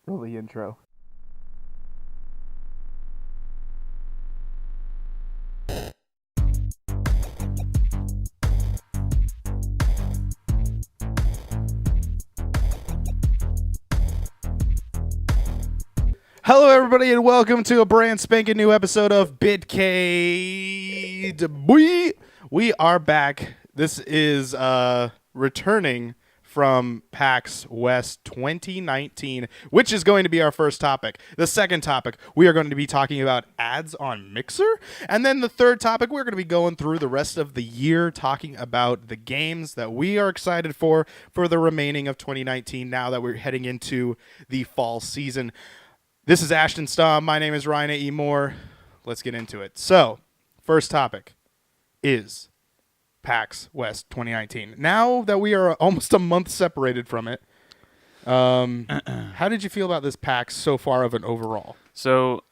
Roll the intro. Hello, everybody, and welcome to a brand spanking new episode of Bitcade. We are back. This is returning from PAX West 2019, which is going to be our first topic. The second topic, we are going to be talking about ads on Mixer. And then the third topic, we're going to be going through the rest of the year, talking about the games that we are excited for the remaining of 2019, now that we're heading into the fall season. This is Ashton Staub. My name is Ryan A. E. Moore. Let's get into it. So, first topic is PAX West 2019. Now that we are almost a month separated from it, how did you feel about this PAX so far of an overall? So,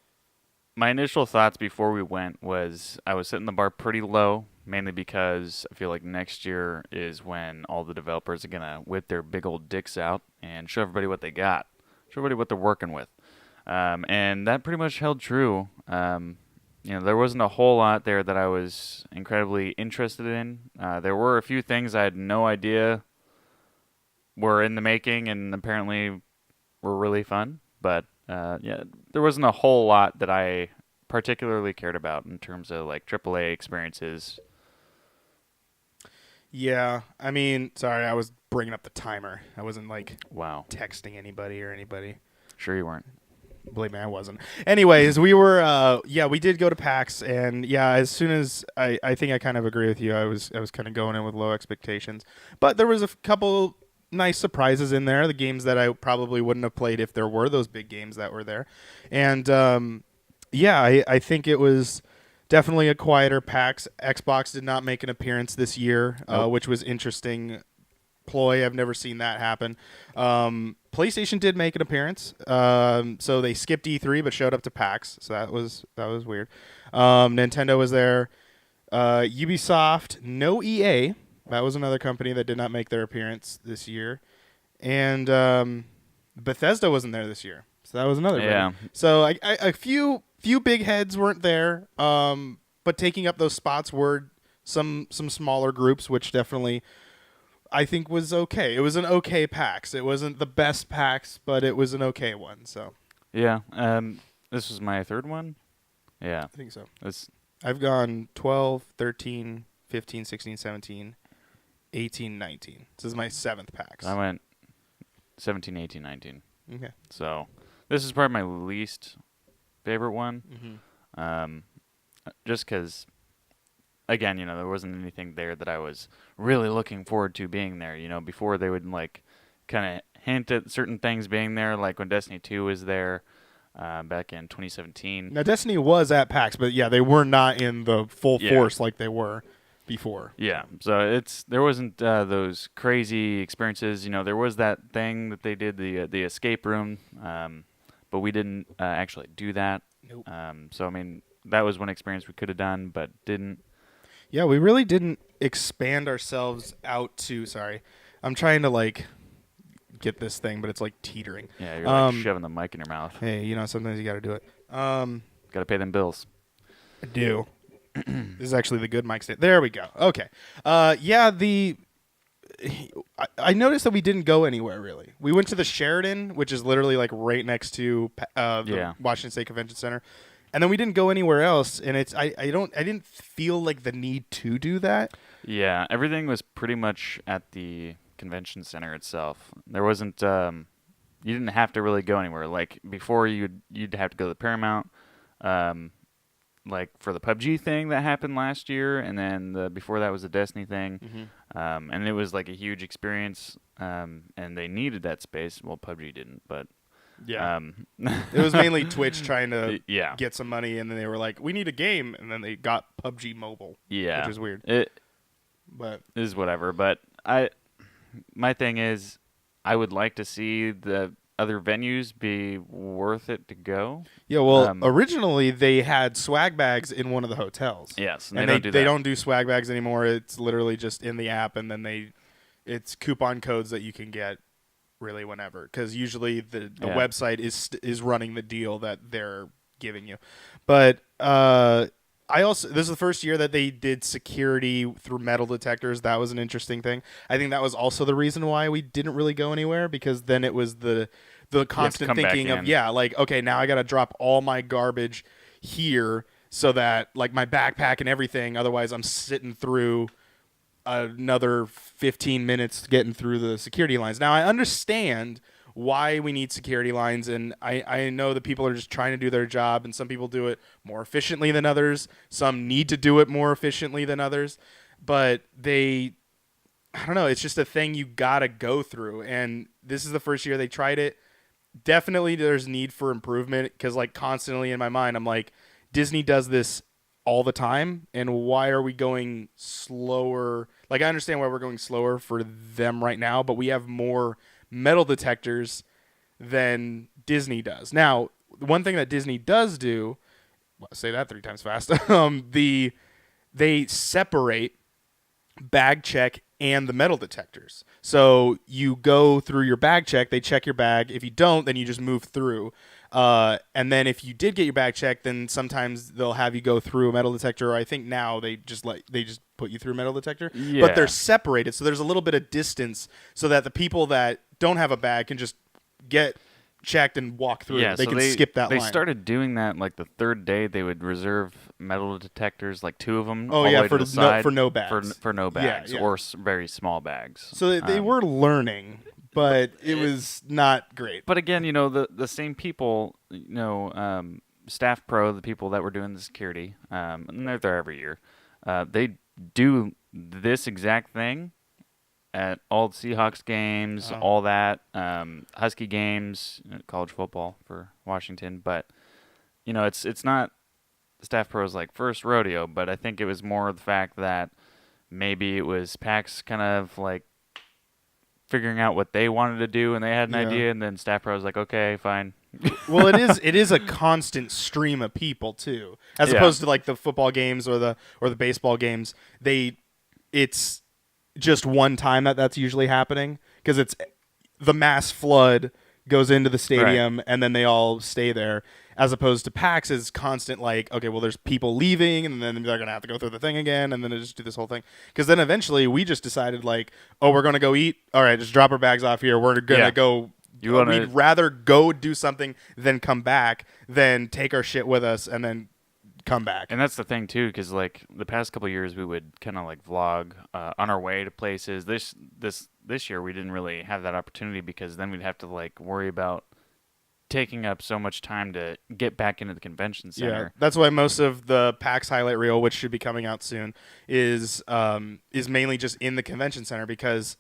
my initial thoughts before we went was I was setting the bar pretty low, mainly because I feel like next year is when all the developers are going to whip their big old dicks out and show everybody what they got, show everybody what they're working with. And that pretty much held true. There wasn't a whole lot there that I was incredibly interested in. There were a few things I had no idea were in the making and apparently were really fun. But, there wasn't a whole lot that I particularly cared about in terms of, like, AAA experiences. Yeah, I mean, sorry, I was bringing up the timer. I wasn't, Wow. texting anybody or anybody. Sure you weren't. Believe me, I wasn't. Anyways, we were, we did go to PAX, and as soon as I think I kind of agree with you. I was kind of going in with low expectations, but there was a couple nice surprises in there. The games that I probably wouldn't have played if there were those big games that were there, and I think it was definitely a quieter PAX. Xbox did not make an appearance this year, which was interesting. Ploy, I've never seen that happen. PlayStation did make an appearance, so they skipped E3 but showed up to PAX, so that was weird. Nintendo was there. Ubisoft, no EA. That was another company that did not make their appearance this year, and Bethesda wasn't there this year, so that was another. Yeah. So a few big heads weren't there, but taking up those spots were some smaller groups, which definitely I think was okay. It was an okay PAX. It wasn't the best PAX, but it was an okay one. So Yeah. This was my third one. Yeah. I think so. I've gone 12, 13, 15, 16, 17, 18, 19. This is my seventh PAX. I went 17, 18, 19. Okay. So this is probably my least favorite one. Mm-hmm. Just because, again, there wasn't anything there that I was really looking forward to being there. Before they would kind of hint at certain things being there, like when Destiny 2 was there back in 2017. Now, Destiny was at PAX, but they were not in the full force like they were before. Yeah, so there wasn't those crazy experiences. There was that thing that they did, the escape room, but we didn't actually do that. Nope. So, I mean, that was one experience we could have done, but didn't. Yeah, we really didn't expand ourselves out to. Sorry, I'm trying to get this thing, but it's teetering. Yeah, you're shoving the mic in your mouth. Hey, sometimes you got to do it. Got to pay them bills. I do. This is actually the good mic stand. There we go. Okay. I noticed that we didn't go anywhere really. We went to the Sheridan, which is literally right next to the Washington State Convention Center. And then we didn't go anywhere else, and I didn't feel the need to do that. Yeah, everything was pretty much at the convention center itself. There wasn't you didn't have to really go anywhere. Like before, you'd have to go to the Paramount, for the PUBG thing that happened last year, and then before that was the Destiny thing, and it was a huge experience. And they needed that space. Well, PUBG didn't, but. Yeah, it was mainly Twitch trying to get some money, and then they were like, "We need a game," and then they got PUBG Mobile. Yeah, which is weird. But is whatever. But my thing is, I would like to see the other venues be worth it to go. Yeah, well, originally they had swag bags in one of the hotels. Yes, and they don't do swag bags anymore. It's literally just in the app, and then it's coupon codes that you can get really whenever, because usually the Yeah. website is running the deal that they're giving you. But I also, this is the first year that they did security through metal detectors. That was an interesting thing. I think that was also the reason why we didn't really go anywhere, because then it was the You have to constant come back thinking of, in. yeah, like, okay, now I got to drop all my garbage here so that, like, my backpack and everything, otherwise I'm sitting through another 15 minutes getting through the security lines. Now, I understand why we need security lines, and I know that people are just trying to do their job, and some people do it more efficiently than others. Some need to do it more efficiently than others, but I don't know, it's just a thing you got to go through, and this is the first year they tried it. Definitely there's need for improvement, because, like, constantly in my mind, I'm like, Disney does this all the time, and why are we going slower? Like, I understand why we're going slower for them right now, but we have more metal detectors than Disney does. Now, one thing that Disney does do, well, say that 3 times fast, they separate bag check and the metal detectors. So you go through your bag check, they check your bag. If you don't, then you just move through. And then if you did get your bag checked, then sometimes they'll have you go through a metal detector. Or I think now they just put you through a metal detector. But they're Yeah. separated, so there's a little bit of distance, so that the people that don't have a bag can just get checked and walk through. Yeah, They so can skip that they line. started doing that like the third day. They would reserve metal detectors, like 2 of them, Oh all the yeah, way to the side for no for bags. for no Yeah, bags yeah. or very small bags. So they were learning, but it was not great. But again, the same people, staff pro, the people that were doing the security, and they're there every year. They do this exact thing at all the Seahawks games, Oh. all that, Husky games, college football for Washington. But it's not staff pros like first rodeo, but I think it was more the fact that maybe it was PAX kind of like figuring out what they wanted to do, and they had an Yeah. idea, and then staff pro was like, okay, fine. Well, it is a constant stream of people too, as Yeah. opposed to like the football games or the baseball games. It's just one time that's usually happening, because it's the mass flood goes into the stadium and then they all stay there, as opposed to PAX is constant, like, okay, well, there's people leaving and then they're going to have to go through the thing again, and then they just do this whole thing. Because then eventually we just decided, like, oh, we're going to go eat. All right, just drop our bags off here. We're going to Yeah. go. We'd rather go do something than come back than take our shit with us and then come back. And that's the thing too, because like the past couple of years, we would kind of like vlog on our way to places. This year, we didn't really have that opportunity, because then we'd have to like worry about taking up so much time to get back into the convention Yeah, center. that's why most of the PAX highlight reel, which should be coming out soon, is mainly just in the convention center, because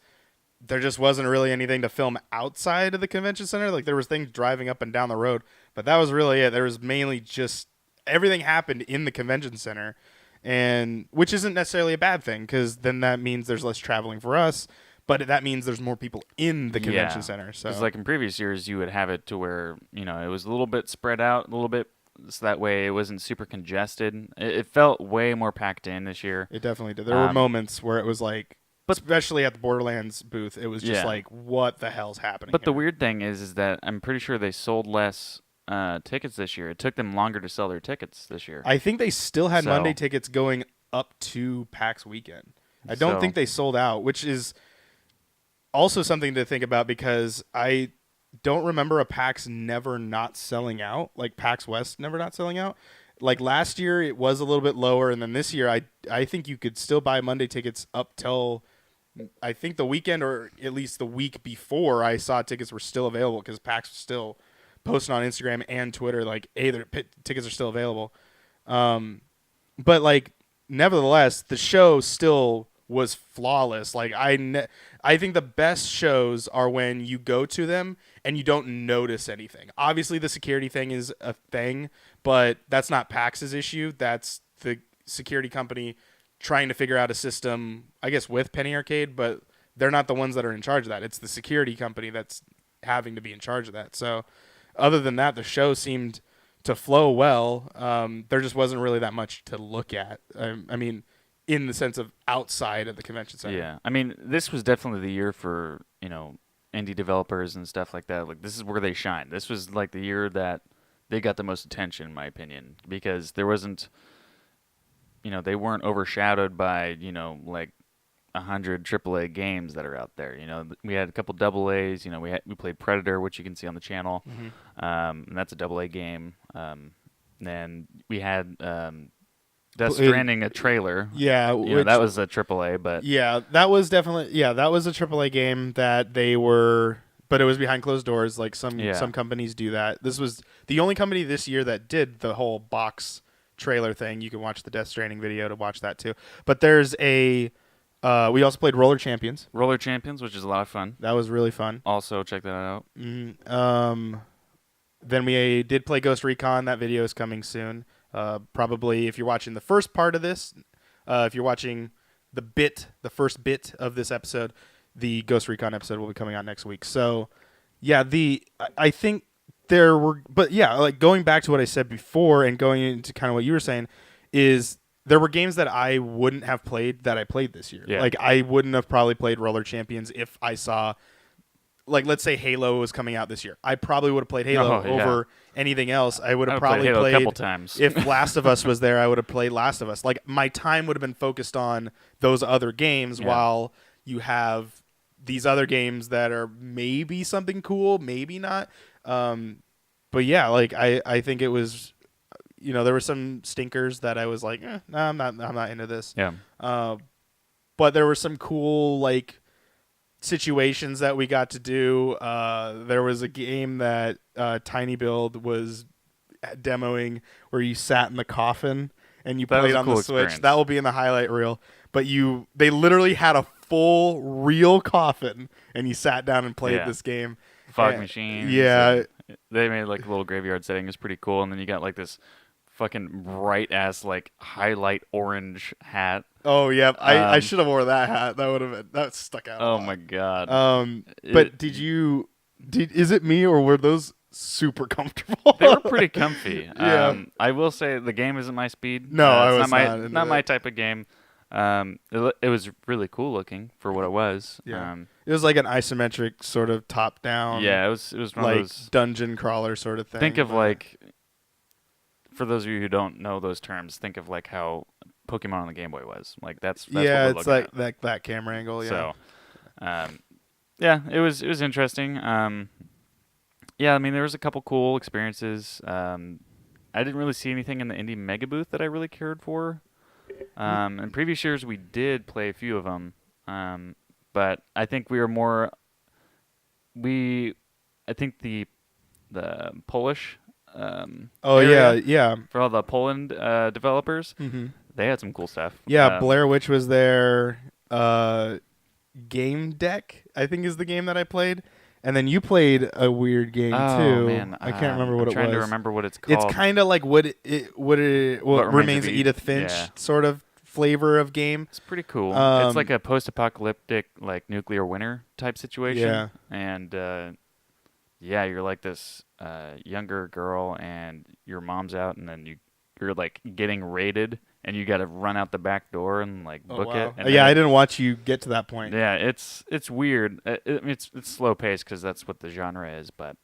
there just wasn't really anything to film outside of the convention center. Like, there was things driving up and down the road, but that was really it. There was mainly just everything happened in the convention center, and which isn't necessarily a bad thing, because then that means there's less traveling for us, but that means there's more people in the convention center. So, Because like in previous years, you would have it to where it was a little bit spread out, a little bit, so that way it wasn't super congested. It felt way more packed in this year. it definitely did. There were moments where it was like, especially at the Borderlands booth, it was just like, what the hell's happening? But the here? weird thing is that I'm pretty sure they sold less tickets this year. It took them longer to sell their tickets this year. I think they still had So- Monday tickets going up to PAX weekend. I don't So- think they sold out, which is also something to think about, because I don't remember a PAX never not selling out, like PAX West never not selling out. Like last year, it was a little bit lower, and then this year, I think you could still buy Monday tickets up till, I think, the weekend, or at least the week before. I saw tickets were still available, because PAX was still posting on Instagram and Twitter like, hey, their tickets are still available. But like, nevertheless, the show still was flawless. Like, I think the best shows are when you go to them and you don't notice anything. Obviously, the security thing is a thing, but that's not PAX's issue. That's the security company trying to figure out a system, I guess, with Penny Arcade, but they're not the ones that are in charge of that. It's the security company that's having to be in charge of that. So other than that, the show seemed to flow well. There just wasn't really that much to look at. I mean, in the sense of outside of the convention center. Yeah, I mean, this was definitely the year for indie developers and stuff like that, like this is where they shine. This was like the year that they got the most attention, in my opinion, because there wasn't, they weren't overshadowed by, like 100 AAA games that are out there. We had a couple double A's. We played Predator, which you can see on the channel, and that's a double A game. Then we had Death Stranding, a trailer. Yeah, that was a AAA, but yeah, that was definitely that was a AAA game that they were, but it was behind closed doors. Like some companies do that. This was the only company this year that did the whole box trailer thing. You can watch the Death Stranding video to watch that too. But there's a we also played Roller Champions. Roller Champions, which is a lot of fun. That was really fun. Also, check that out. Then we did play Ghost Recon. That video is coming soon. Probably if you're watching the first part of this, if you're watching the first bit of this episode, the Ghost Recon episode will be coming out next week. So, yeah, I think there were, but yeah, like going back to what I said before and going into kind of what you were saying is there were games that I wouldn't have played that I played this year. Yeah. Like I wouldn't have probably played Roller Champions if I saw, like, let's say Halo was coming out this year. I probably would have played Halo over anything else. I would have probably Halo played a couple times. If Last of Us was there, I would have played Last of Us. Like my time would have been focused on those other games while you have these other games that are maybe something cool, maybe not. But yeah, like I think it was, there were some stinkers that I was like, no, I'm not into this. Yeah. But there were some cool like situations that we got to do. There was a game that Tiny Build was demoing where you sat in the coffin and you played on the Switch. Experience. That will be in the highlight reel. But they literally had a full real coffin and you sat down and played this game. Fog machines. Yeah. They made like a little graveyard setting. It's pretty cool. And then you got like this fucking bright ass like highlight orange hat. Oh yeah, I should have wore that hat. That stuck out. Oh my god. But is it me or were those super comfortable? They were pretty comfy. Yeah. I will say the game isn't my speed. No, I was not my type of game. It was really cool looking for what it was. Yeah. It was like an isometric sort of top down. Yeah, it was one like of those dungeon crawler sort of thing. Think of like, for those of you who don't know those terms, think of like how Pokemon on the Game Boy was. Like that's what we're it's like at. that camera angle. Yeah. So, it was interesting. Yeah, I mean there was a couple cool experiences. I didn't really see anything in the indie mega booth that I really cared for. In previous years we did play a few of them, but I think we were more. I think the Polish. Yeah. For all the Poland developers, Mm-hmm. they had some cool stuff. Yeah, Blair Witch was there. Game Deck, I think, is the game that I played. And then you played a weird game too. Man. I can't remember what it was. I'm trying to remember what it's called. It's kind of like what Remains of Edith Finch sort of flavor of game. It's pretty cool. It's like a post-apocalyptic, like nuclear winter type situation. Yeah. And you're like this younger girl, and your mom's out, and then you're like getting raided, and you got to run out the back door and like book it. And I didn't watch you get to that point. Yeah, it's weird. It's slow paced because that's what the genre is, but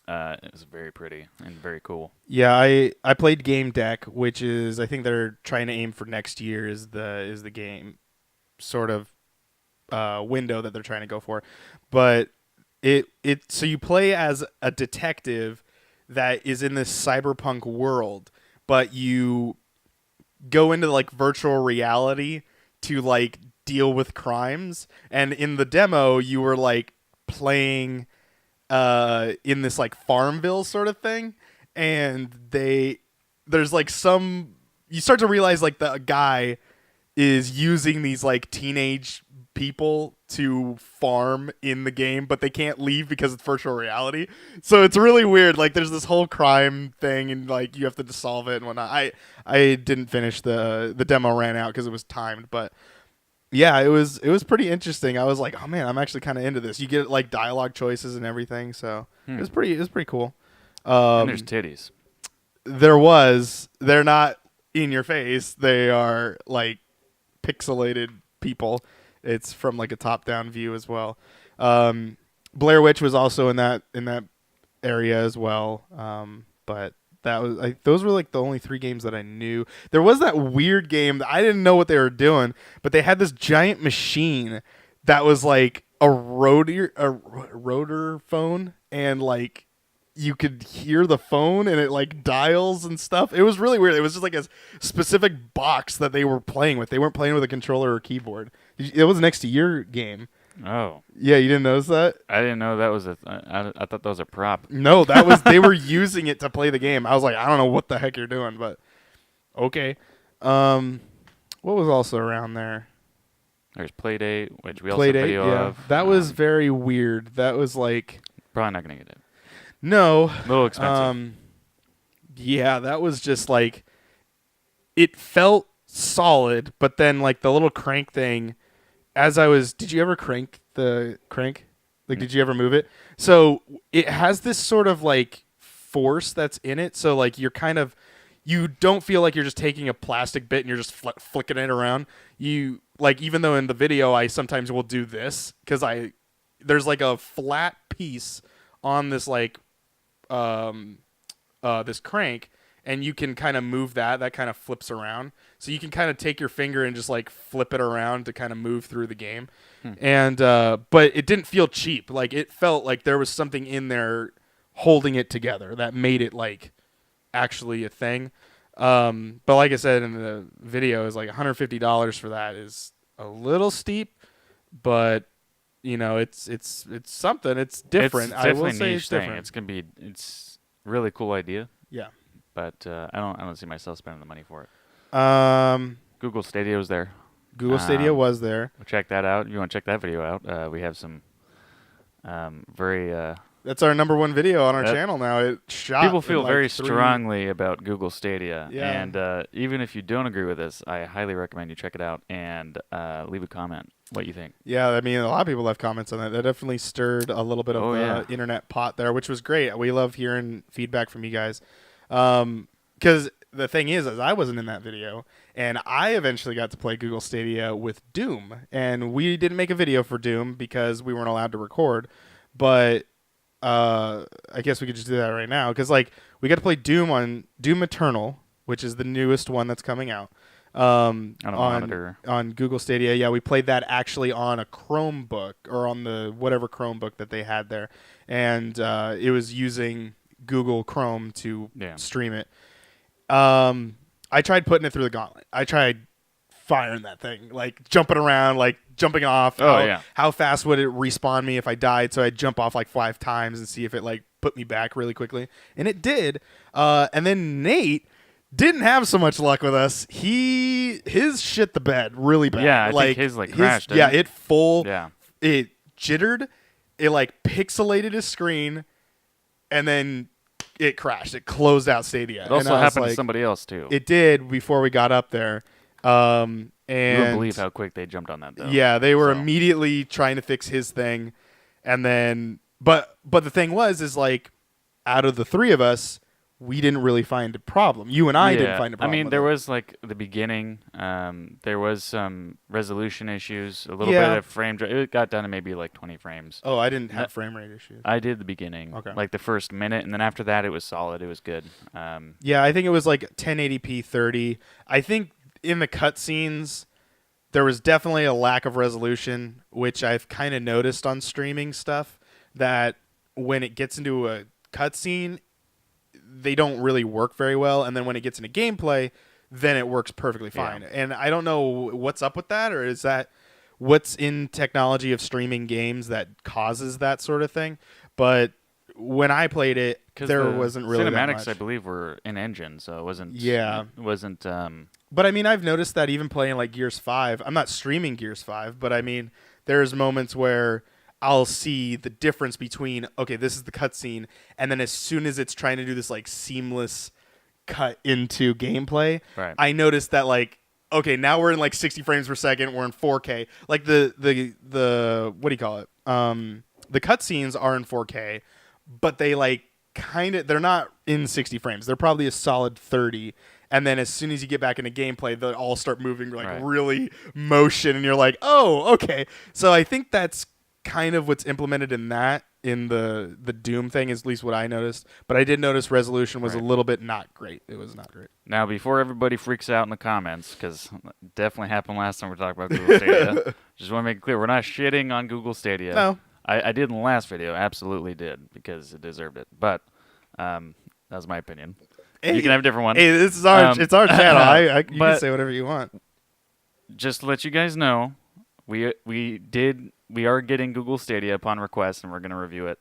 it's very pretty and very cool. Yeah, I played Game Deck, which is I think they're trying to aim for next year is the game sort of window that they're trying to go for, but so you play as a detective that is in this cyberpunk world, but you go into like virtual reality to like deal with crimes. And in the demo, you were like playing in this like Farmville sort of thing, and there's like you start to realize like the guy is using these like teenage people to farm in the game, but they can't leave because it's virtual reality. So it's really weird. Like there's this whole crime thing, and like you have to solve it and whatnot. I didn't finish the demo, ran out because it was timed, but yeah, it was pretty interesting. I was like, oh man, I'm actually kind of into this. You get like dialogue choices and everything, so it was pretty cool. And there's titties. They're not in your face. They are like pixelated people. It's from like a top-down view as well. Blair Witch was also in that area as well. But that was those were like the only 3 games that I knew. There was that weird game that I didn't know what they were doing, but they had this giant machine that was like a rotor phone, and like you could hear the phone and it like dials and stuff. It was really weird. It was just like a specific box that they were playing with. They weren't playing with a controller or keyboard. It was next to your game. Oh. Yeah, you didn't notice that? I didn't know that was I thought that was a prop. No, that was they were using it to play the game. I was like, I don't know what the heck you're doing, but okay. What was also around there? There's Playdate, which we also Playdate, video yeah. of. That was very weird. That was like Probably not gonna get it. no, A little expensive. Yeah, that was just like it felt solid, but then like the little crank thing. Did you ever crank the crank? Like, did you ever move it? So it has this sort of like force that's in it. So like you don't feel like you're just taking a plastic bit and you're just flicking it around. You like, even though in the video I sometimes will do this because there's like a flat piece on this like this crank, and you can kind of move that kind of flips around. So you can kind of take your finger and just like flip it around to kind of move through the game. And but it didn't feel cheap. Like it felt like there was something in there holding it together that made it like actually a thing. But like I said in the video, is like $150 for that is a little steep, but you know, it's something. It's different. It's I definitely will say a it's niche thing. different. It's really cool idea, Yeah. but I don't see myself spending the money for it. Google Stadia was there. Google Stadia was there. Check that out. If you want to check that video out, we have some very That's our number 1 video on our channel now. It shot. people feel in, like, very 3 strongly about Google Stadia. Yeah. And even if you don't agree with this, I highly recommend you check it out and leave a comment what you think. Yeah, I mean, a lot of people left comments on that. That definitely stirred a little bit of the internet pot there, which was great. We love hearing feedback from you guys. Because the thing is I wasn't in that video, and I eventually got to play Google Stadia with Doom. And we didn't make a video for Doom because we weren't allowed to record. But I guess we could just do that right now. Because like, we got to play Doom on Doom Eternal, which is the newest one that's coming out. On a monitor. On Google Stadia. Yeah, we played that actually on a Chromebook, or on the whatever Chromebook that they had there. And it was using Google Chrome to stream it. I tried putting it through the gauntlet. I tried firing that thing, like jumping around, like jumping off. How fast would it respawn me if I died? So I'd jump off like 5 times and see if it like put me back really quickly. And it did. And then Nate didn't have so much luck with us. His shit the bed really bad. Yeah, I think his crashed. It jittered. It like pixelated his screen, and then it crashed. It closed out Stadia. It also happened to somebody else too. It did before we got up there. And you wouldn't believe how quick they jumped on that though. Yeah, they were immediately trying to fix his thing, and then but the thing is like, out of the 3 of us, we didn't really find a problem. You and I didn't find a problem. I mean, there was like the beginning. There was some resolution issues, a little bit of frame drop. It got down to maybe like 20 frames. Oh, I didn't have frame rate issues. I did the beginning, like the first minute, and then after that, it was solid. It was good. Yeah, I think it was like 1080p 30. I think in the cutscenes, there was definitely a lack of resolution, which I've kind of noticed on streaming stuff, that when it gets into a cutscene, they don't really work very well, and then when it gets into gameplay, then it works perfectly fine. And I don't know what's up with that, or is that what's in technology of streaming games that causes that sort of thing? But when I played it, there wasn't really that much. Cinematics, I believe, were in engine, so it wasn't. Yeah, it wasn't. But I mean, I've noticed that even playing like Gears 5, I'm not streaming Gears 5, but I mean, there's moments where I'll see the difference between, okay, this is the cutscene, and then as soon as it's trying to do this like seamless cut into gameplay, I noticed that like, okay, now we're in like 60 frames per second, we're in 4K. Like the what do you call it? The cutscenes are in 4K, but they like they're not in 60 frames. They're probably a solid 30. And then as soon as you get back into gameplay, they'll all start moving like really motion, and you're like, oh, okay. So I think that's kind of what's implemented in that in the Doom thing, is at least what I noticed. But I did notice resolution was a little bit not great. It was not great. Now, before everybody freaks out in the comments, because it definitely happened last time we talked about Google Stadia, just want to make it clear, we're not shitting on Google Stadia. No. I did in the last video, absolutely did, because it deserved it. But that was my opinion. Hey, you can have a different one. Hey, this is it's our channel. You can say whatever you want. Just to let you guys know, we are getting Google Stadia upon request, and we're going to review it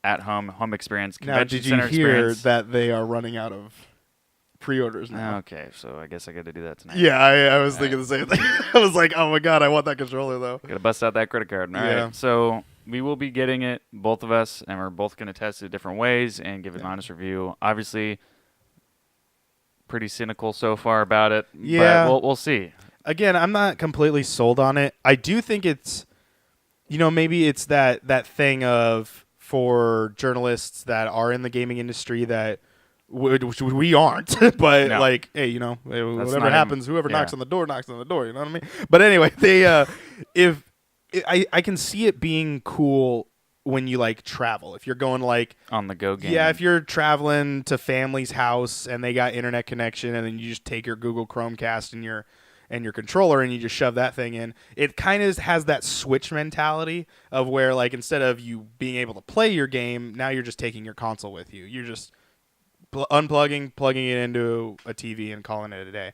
at home experience. Now, did you hear that they are running out of pre-orders now? Okay, so I guess I got to do that tonight. Yeah, I was thinking the same thing. I was like, oh my god, I want that controller though. Got to bust out that credit card. All right, so we will be getting it, both of us, and we're both going to test it different ways and give an honest review. Obviously, pretty cynical so far about it. Yeah, but we'll see. Again, I'm not completely sold on it. I do think it's, maybe it's that thing of, for journalists that are in the gaming industry that which we aren't, but no. like, hey, whatever happens, whoever knocks on the door, you know what I mean? But anyway, they I can see it being cool when you like travel. If you're going like on the go game. Yeah, if you're traveling to family's house and they got internet connection, and then you just take your Google Chromecast and your controller and you just shove that thing in. It kind of has that Switch mentality of where, like, instead of you being able to play your game, now you're just taking your console with you. You're just unplugging, plugging it into a TV and calling it a day.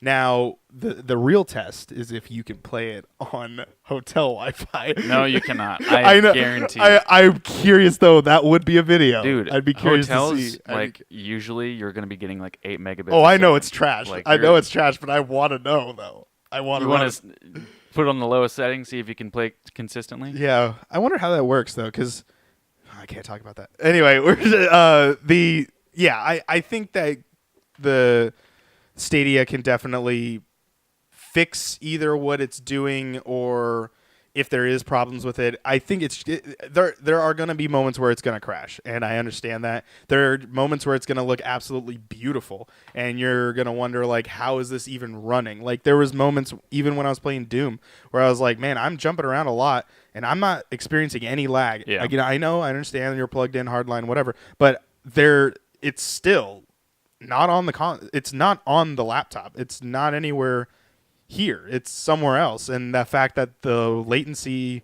Now, the real test is if you can play it on hotel Wi-Fi. No, you cannot. I know, guarantee. I'm curious, though. That would be a video. Dude, I'd be curious hotels, to see. usually you're going to be getting like 8 megabits. Oh, I know it's trash. Like, I know it's trash, but I want to know, though. You want to put it on the lowest setting, see if you can play consistently? Yeah. I wonder how that works, though, because I can't talk about that. Anyway, I think that the Stadia can definitely fix either what it's doing, or if there is problems with it. I think there are going to be moments where it's going to crash, and I understand that. There are moments where it's going to look absolutely beautiful, and you're going to wonder, like, how is this even running? Like, there was moments, even when I was playing Doom, where I was like, man, I'm jumping around a lot, and I'm not experiencing any lag. Yeah. Like, I understand you're plugged in, hardline, whatever, but it's still not on it's not on the laptop. It's not anywhere here. It's somewhere else. And the fact that the latency,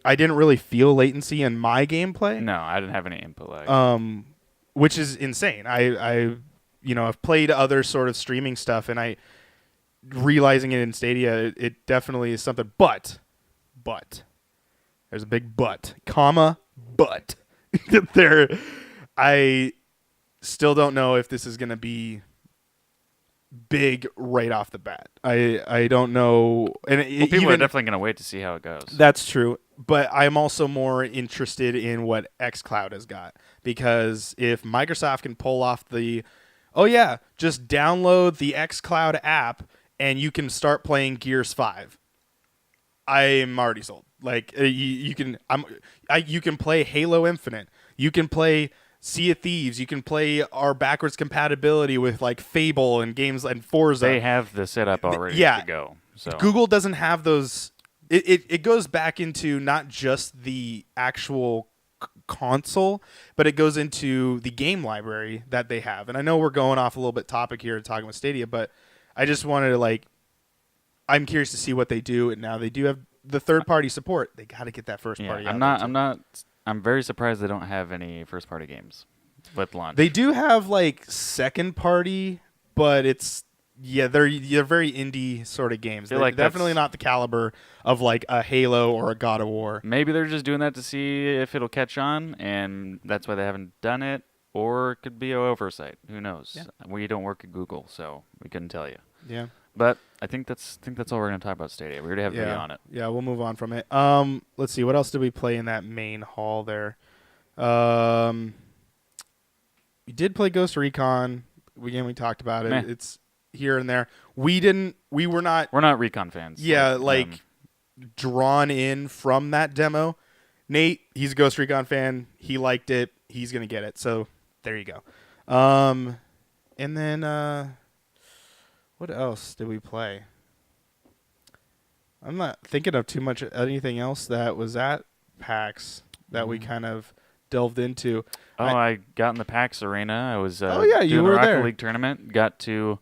I didn't really feel latency in my gameplay. No, I didn't have any input lag. Which is insane. I've played other sort of streaming stuff, and realizing it in Stadia, it definitely is something. But there's a big but, but I still don't know if this is going to be big right off the bat. I don't know. And people are definitely going to wait to see how it goes. That's true. But I'm also more interested in what xCloud has got. Because if Microsoft can pull off just download the xCloud app and you can start playing Gears 5. I'm already sold. Like, you can play Halo Infinite. You can play Sea of Thieves. You can play our backwards compatibility with like Fable and games and Forza. They have the setup already to go. So Google doesn't have those. It goes back into not just the actual console, but it goes into the game library that they have. And I know we're going off a little bit topic here talking with Stadia, but I just wanted to I'm curious to see what they do. And now they do have the third party support. They got to get that first party. I'm very surprised they don't have any first-party games with launch. They do have like second-party, but they're very indie sort of games. They're like definitely not the caliber of like a Halo or a God of War. Maybe they're just doing that to see if it'll catch on, and that's why they haven't done it. Or it could be an oversight. Who knows? Yeah. We don't work at Google, so we couldn't tell you. Yeah. But I think that's all we're going to talk about Stadia. We already have a video on it. Yeah, we'll move on from it. Let's see. What else did we play in that main hall there? We did play Ghost Recon. We talked about it. Meh. It's here and there. We're not Recon fans. Yeah, drawn in from that demo. Nate, he's a Ghost Recon fan. He liked it. He's going to get it. So there you go. And then what else did we play? I'm not thinking of too much anything else that was at PAX. that we kind of delved into. Oh, I got in the PAX arena. I was you doing were a Rocket there. League tournament. Got to.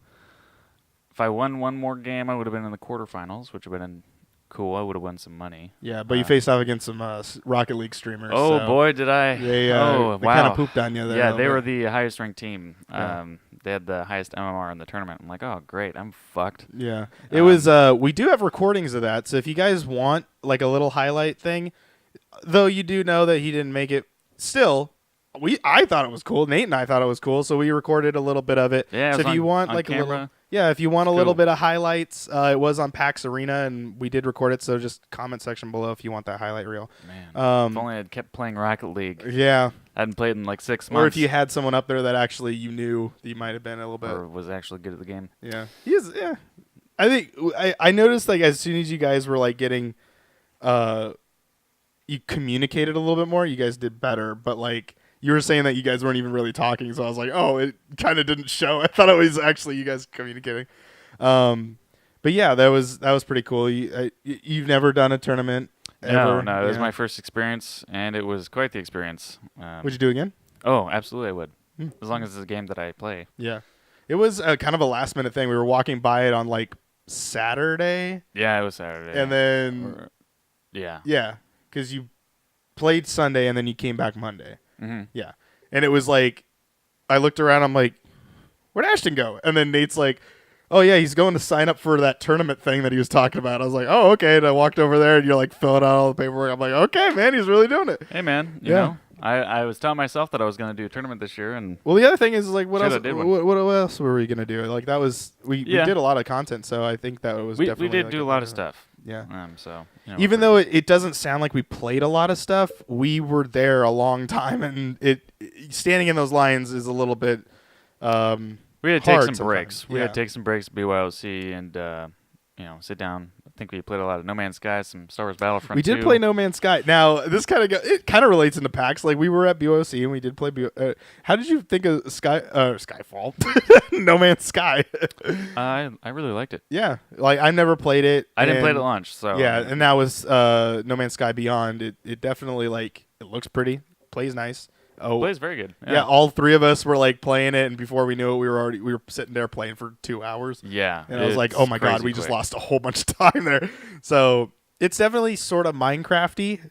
If I won one more game, I would have been in the quarterfinals, which would have been cool. I would have won some money. Yeah, but you faced off against some Rocket League streamers. Oh so boy, did I! they wow, kind of pooped on you there. Yeah, they were the highest ranked team. Yeah. They had the highest MMR in the tournament. I'm like, oh great, I'm fucked. Yeah, it was. We do have recordings of that, so if you guys want like a little highlight thing, though you do know that he didn't make it. Still, I thought it was cool. Nate and I thought it was cool, so we recorded a little bit of it. Yeah, so if you want like camera. a little. Yeah, if you want a little bit of highlights, it was on PAX Arena, and we did record it. So just comment section below if you want that highlight reel. Man, if only I'd kept playing Rocket League. Yeah, I hadn't played in like 6 months. or if you had someone up there that actually you knew that you might have been a little bit, or was actually good at the game. Yeah, he is. Yeah, I think I noticed like as soon as you guys were like getting, you communicated a little bit more. You guys did better, but like. You were saying that you guys weren't even really talking, so I was like, oh, it kind of didn't show. I thought it was actually you guys communicating. But yeah, that was pretty cool. You've never done a tournament ever? No, it was my first experience, and it was quite the experience. Would you do it again? Oh, absolutely I would, as long as it's a game that I play. Yeah. It was kind of a last-minute thing. We were walking by it on, like, Saturday. Yeah, it was Saturday. And then... Yeah, because you played Sunday, and then you came back Monday. Mm-hmm. Yeah. And it was like, I looked around, I'm like, where'd Ashton go? And then Nate's like, oh, yeah, he's going to sign up for that tournament thing that he was talking about. I was like, oh, okay. And I walked over there, and you're like filling out all the paperwork. I'm like, okay, man, he's really doing it. Hey, man, you know, I was telling myself that I was going to do a tournament this year. And well, the other thing is, like, what else were we going to do? Like, that was, we did a lot of content, so I think that was definitely. We did like do a lot of stuff. Yeah. So even though it doesn't sound like we played a lot of stuff, we were there a long time, and standing in those lines is a little bit. We had to take some breaks. We had to take some breaks at BYOC and sit down. I think we played a lot of No Man's Sky, some Star Wars Battlefront. We did play No Man's Sky. Now this kind of relates into PAX. Like we were at BYOC and we did play. How did you think of Skyfall? No Man's Sky. I really liked it. Yeah, like I never played it. I didn't play it at launch, so yeah. And that was No Man's Sky Beyond. It definitely it looks pretty, plays nice. Oh, plays very good. Yeah, all three of us were like playing it, and before we knew it, we were sitting there playing for 2 hours. Yeah, and I was like, oh my god, we just lost a whole bunch of time there. So it's definitely sort of Minecrafty,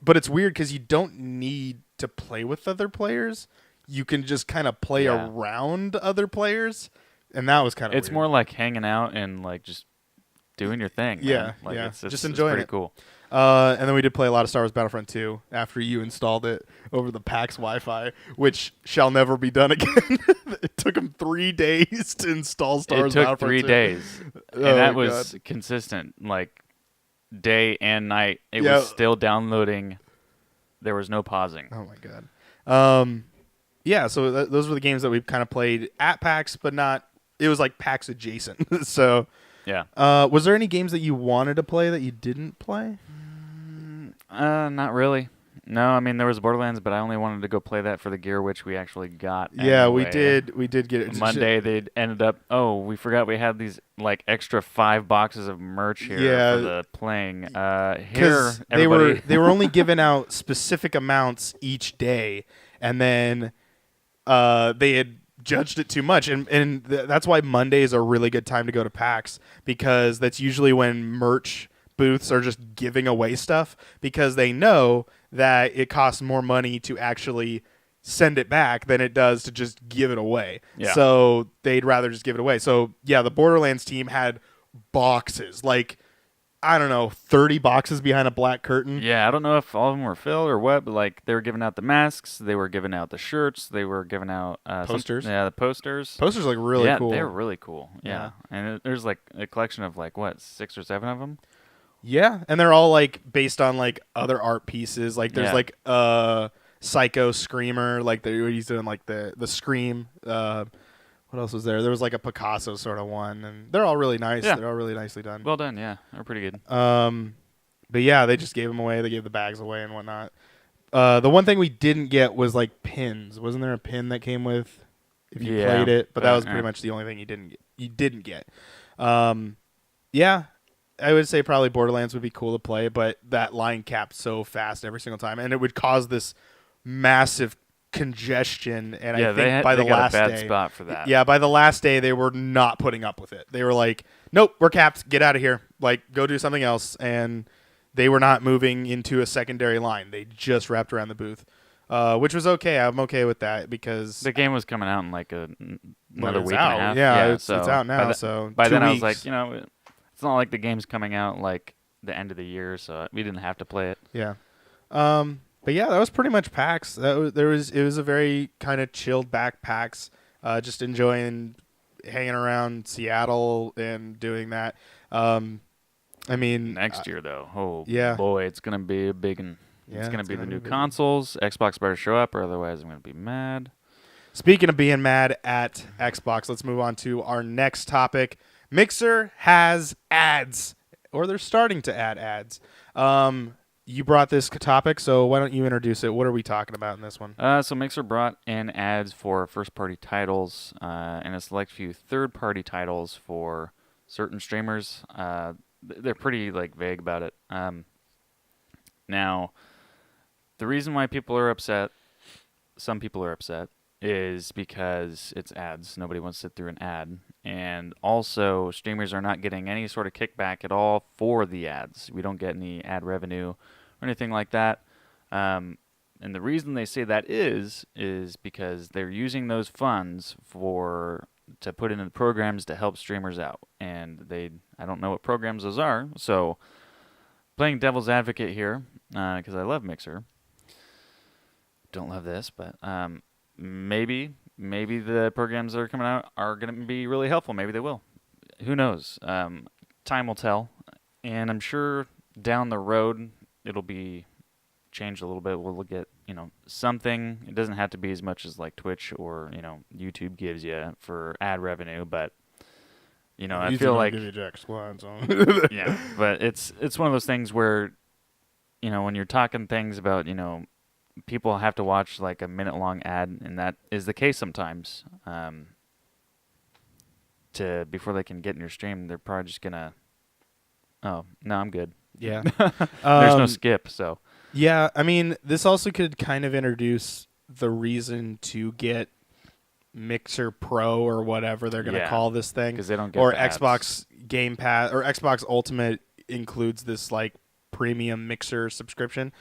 but it's weird because you don't need to play with other players. You can just kind of play around other players, and that was kind of. It's more like hanging out and like just doing your thing. Yeah, man. it's just enjoying it's pretty cool. And then we did play a lot of Star Wars Battlefront 2 after you installed it over the PAX Wi-Fi, which shall never be done again. It took him 3 days to install Star Wars Battlefront 2. It took 3 days, and that was consistent, like day and night. It was still downloading. There was no pausing. Oh my god. Yeah, so those were the games that we kind of played at PAX, but not. It was like PAX adjacent. So. Yeah. Was there any games that you wanted to play that you didn't play? Not really. No, I mean there was Borderlands, but I only wanted to go play that for the gear, which we actually got. Yeah, anyway. we did get it. Monday they ended up. Oh, we forgot we had these like extra 5 boxes of merch here for the playing. Here, they were only giving out specific amounts each day, and then they had judged it too much, and that's why Monday is a really good time to go to PAX, because that's usually when merch booths are just giving away stuff, because they know that it costs more money to actually send it back than it does to just give it away. Yeah. So they'd rather just give it away. So yeah, the Borderlands team had boxes, like I don't know, 30 boxes behind a black curtain. Yeah, I don't know if all of them were filled or what, but like they were giving out the masks, they were giving out the shirts, they were giving out posters. The posters. Posters look really cool. Yeah, they're really cool. Yeah, and there's like a collection of like what 6 or 7 of them. Yeah, and they're all like based on like other art pieces. Like there's like Psycho Screamer, like he's doing like the Scream. What else was there? There was like a Picasso sort of one, and they're all really nice. Yeah. They're all really nicely done. Well done, yeah. They're pretty good. But yeah, they just gave them away. They gave the bags away and whatnot. The one thing we didn't get was like pins. Wasn't there a pin that came with if you played it? But that was pretty much the only thing you didn't get. Yeah. I would say probably Borderlands would be cool to play, but that line capped so fast every single time, and it would cause this massive congestion. And I think by the got last a bad day, spot for that. yeah, by the last day they were not putting up with it. They were like, "Nope, we're capped. Get out of here. Like, go do something else." And they were not moving into a secondary line. They just wrapped around the booth, which was okay. I'm okay with that because the game was coming out in like another week out. and a half. Yeah, so it's out now. By 2 then I was weeks. like, it's not like the game's coming out like the end of the year, so we didn't have to play it. Yeah. But yeah, that was pretty much PAX. It was a very kind of chilled back PAX. Just enjoying hanging around Seattle and doing that. I mean, Next year though, oh yeah. boy, it's gonna be a big one. Yeah, it's gonna be the new big. consoles. Xbox better show up, or otherwise I'm gonna be mad. Speaking of being mad at Xbox, let's move on to our next topic. Mixer has ads, or they're starting to add ads. You brought this topic, so why don't you introduce it? What are we talking about in this one? So Mixer brought in ads for first-party titles and a select few third-party titles for certain streamers. They're pretty vague about it. Now, the reason why people are upset, some people are upset, is because it's ads. Nobody wants to sit through an ad. And also, streamers are not getting any sort of kickback at all for the ads. We don't get any ad revenue or anything like that. And the reason they say that is because they're using those funds to put into programs to help streamers out. And I don't know what programs those are. So, playing devil's advocate here, because I love Mixer. Don't love this, but maybe the programs that are coming out are going to be really helpful. Maybe they will. Who knows? Time will tell. And I'm sure down the road it'll be changed a little bit. We'll get, something. It doesn't have to be as much as like Twitch or, YouTube gives you for ad revenue, but I feel like give you jack squad, so. yeah, but it's one of those things where when you're talking things about, people have to watch like a minute-long ad, and that is the case sometimes. Before they can get in your stream, they're probably just gonna. Oh no, I'm good. Yeah, there's no skip, so. Yeah, I mean, this also could kind of introduce the reason to get Mixer Pro or whatever they're gonna call this thing, because they don't get or the ads. Xbox Game Pass or Xbox Ultimate includes this like premium Mixer subscription.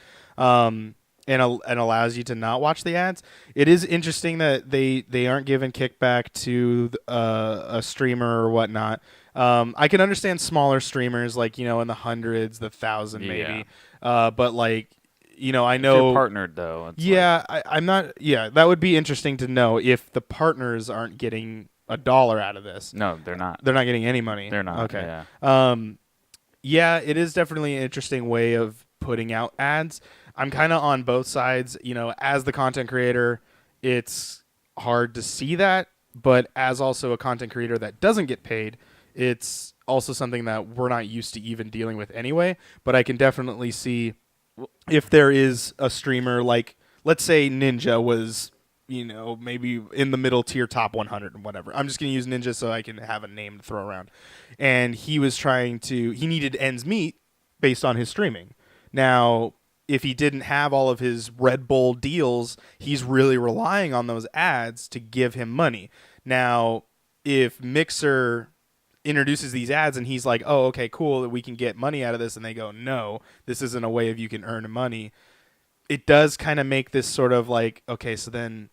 And allows you to not watch the ads. It is interesting that they aren't giving kickback to a streamer or whatnot. I can understand smaller streamers like in the hundreds, the 1,000 maybe. But like I know if you're partnered though. I'm not. Yeah, that would be interesting to know if the partners aren't getting $1 out of this. No, they're not. They're not getting any money. They're not. Okay. Yeah. Yeah, it is definitely an interesting way of putting out ads. I'm kind of on both sides. As the content creator, it's hard to see that, but as also a content creator that doesn't get paid, it's also something that we're not used to even dealing with anyway. But I can definitely see if there is a streamer like, let's say Ninja was, maybe in the middle tier top 100 and whatever. I'm just going to use Ninja so I can have a name to throw around. And he needed ends meet based on his streaming. Now, if he didn't have all of his Red Bull deals, he's really relying on those ads to give him money. Now, if Mixer introduces these ads and he's like, oh, okay, cool, we can get money out of this, and they go, no, this isn't a way of you can earn money, it does kind of make this sort of like, okay, so then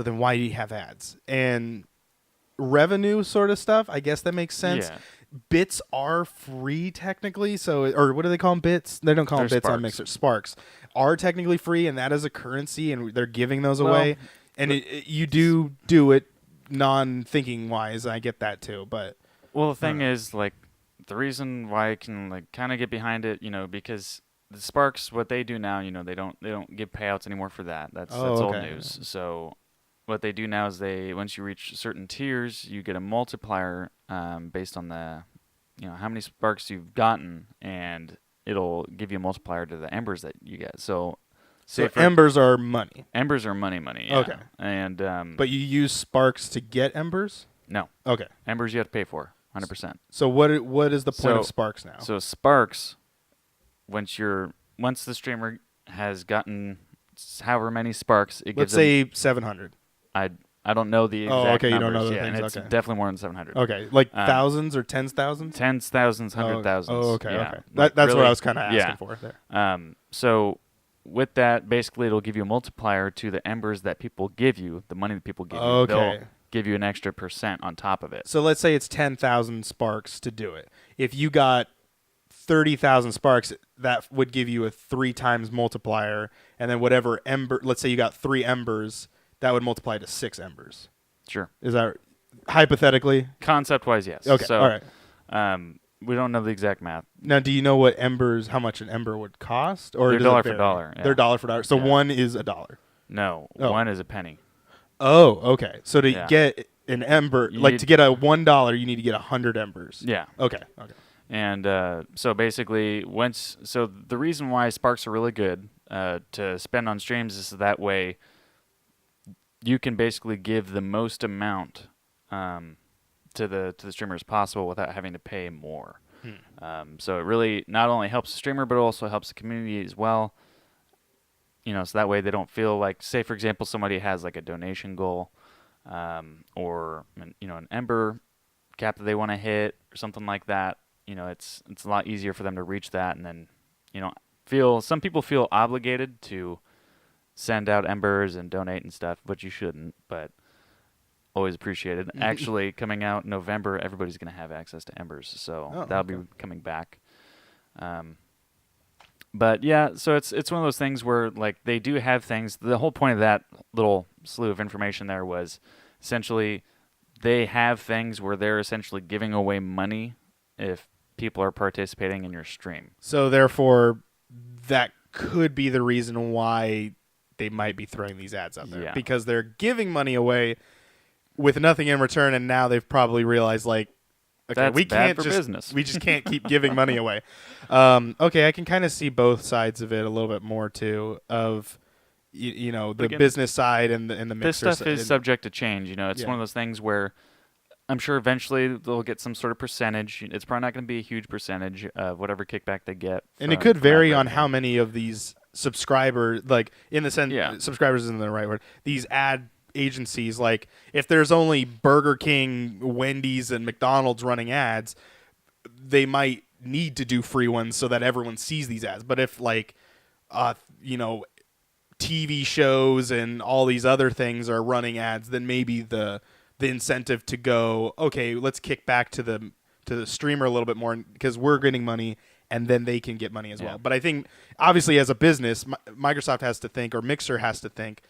why do you have ads? And revenue sort of stuff, I guess that makes sense. Yeah. Bits are free technically, or what do they call them? Bits? They don't call them bits Sparks. on Mixer. Sparks are technically free, and that is a currency, and they're giving those away. And you do it non-thinking wise. I get that too, but the thing is, like, the reason why I can kind of get behind it, because the Sparks, what they do now, they don't give payouts anymore for that. That's old news. So what they do now is once you reach certain tiers, you get a multiplier based on the how many Sparks you've gotten, and it'll give you a multiplier to the Embers that you get. So Embers are money. Embers are money. Yeah. Okay. And but you use Sparks to get Embers? No. Okay. Embers you have to pay for. 100%. So what is the point of Sparks now? So Sparks, once the streamer has gotten however many Sparks, it Let's gives them, say 700. I don't know the exact Oh, okay, numbers. you don't know the yeah, things. and it's Okay. definitely more than 700. Okay, like thousands or tens thousands? Tens, thousands, hundred thousands. Oh, okay, yeah. okay. Like That's really, what I was kind of asking yeah. for there. So with that, basically, it'll give you a multiplier to the embers that people give you, the money that people give you. Okay. They'll give you an extra % on top of it. So let's say it's 10,000 Sparks to do it. If you got 30,000 Sparks, that would give you a 3 times multiplier, and then whatever ember, let's say you got 3 embers, that would multiply to 6 embers. Sure. Is that hypothetically? Concept-wise, yes. Okay, So, all right. We don't know the exact math. Now, do you know what embers, how much an ember would cost? Or They're does it dollar for vary? dollar, yeah. They're dollar for dollar. So Yeah. one is $1. No, Oh. one is a penny. Oh, okay. So to Yeah. get an ember, to get a $1, you need to get 100 embers. Yeah. Okay. And so basically, the reason why Sparks are really good to spend on streams is that way you can basically give the most amount to the streamer as possible without having to pay more. So it really not only helps the streamer, but it also helps the community as well. So that way they don't feel like, say for example, somebody has like a donation goal, or an ember cap that they want to hit or something like that. It's a lot easier for them to reach that, and then some people feel obligated to send out embers and donate and stuff, but you shouldn't. But always appreciated. Actually, coming out in November, everybody's going to have access to embers, so that'll be coming back. But yeah, so it's one of those things where like they do have things. The whole point of that little slew of information there was essentially they have things where they're essentially giving away money if people are participating in your stream. So therefore, that could be the reason why they might be throwing these ads out there, because they're giving money away with nothing in return, and now they've probably realized like, okay, that's we bad can't for just business. we just can't keep giving money away. Okay, I can kind of see both sides of it a little bit more too, of the Again, business side and the mixer. This stuff side. is subject to change. It's one of those things where I'm sure eventually they'll get some sort of percentage. It's probably not going to be a huge percentage of whatever kickback they get. And it could vary on how many of these subscribers, like in the sense, subscribers isn't the right word. These ad agencies, like if there's only Burger King, Wendy's, and McDonald's running ads, they might need to do free ones so that everyone sees these ads. But if like, TV shows and all these other things are running ads, then maybe the incentive to go, okay, let's kick back to the streamer a little bit more because we're getting money and then they can get money as well. But I think obviously as a business, Microsoft has to think, or Mixer has to think,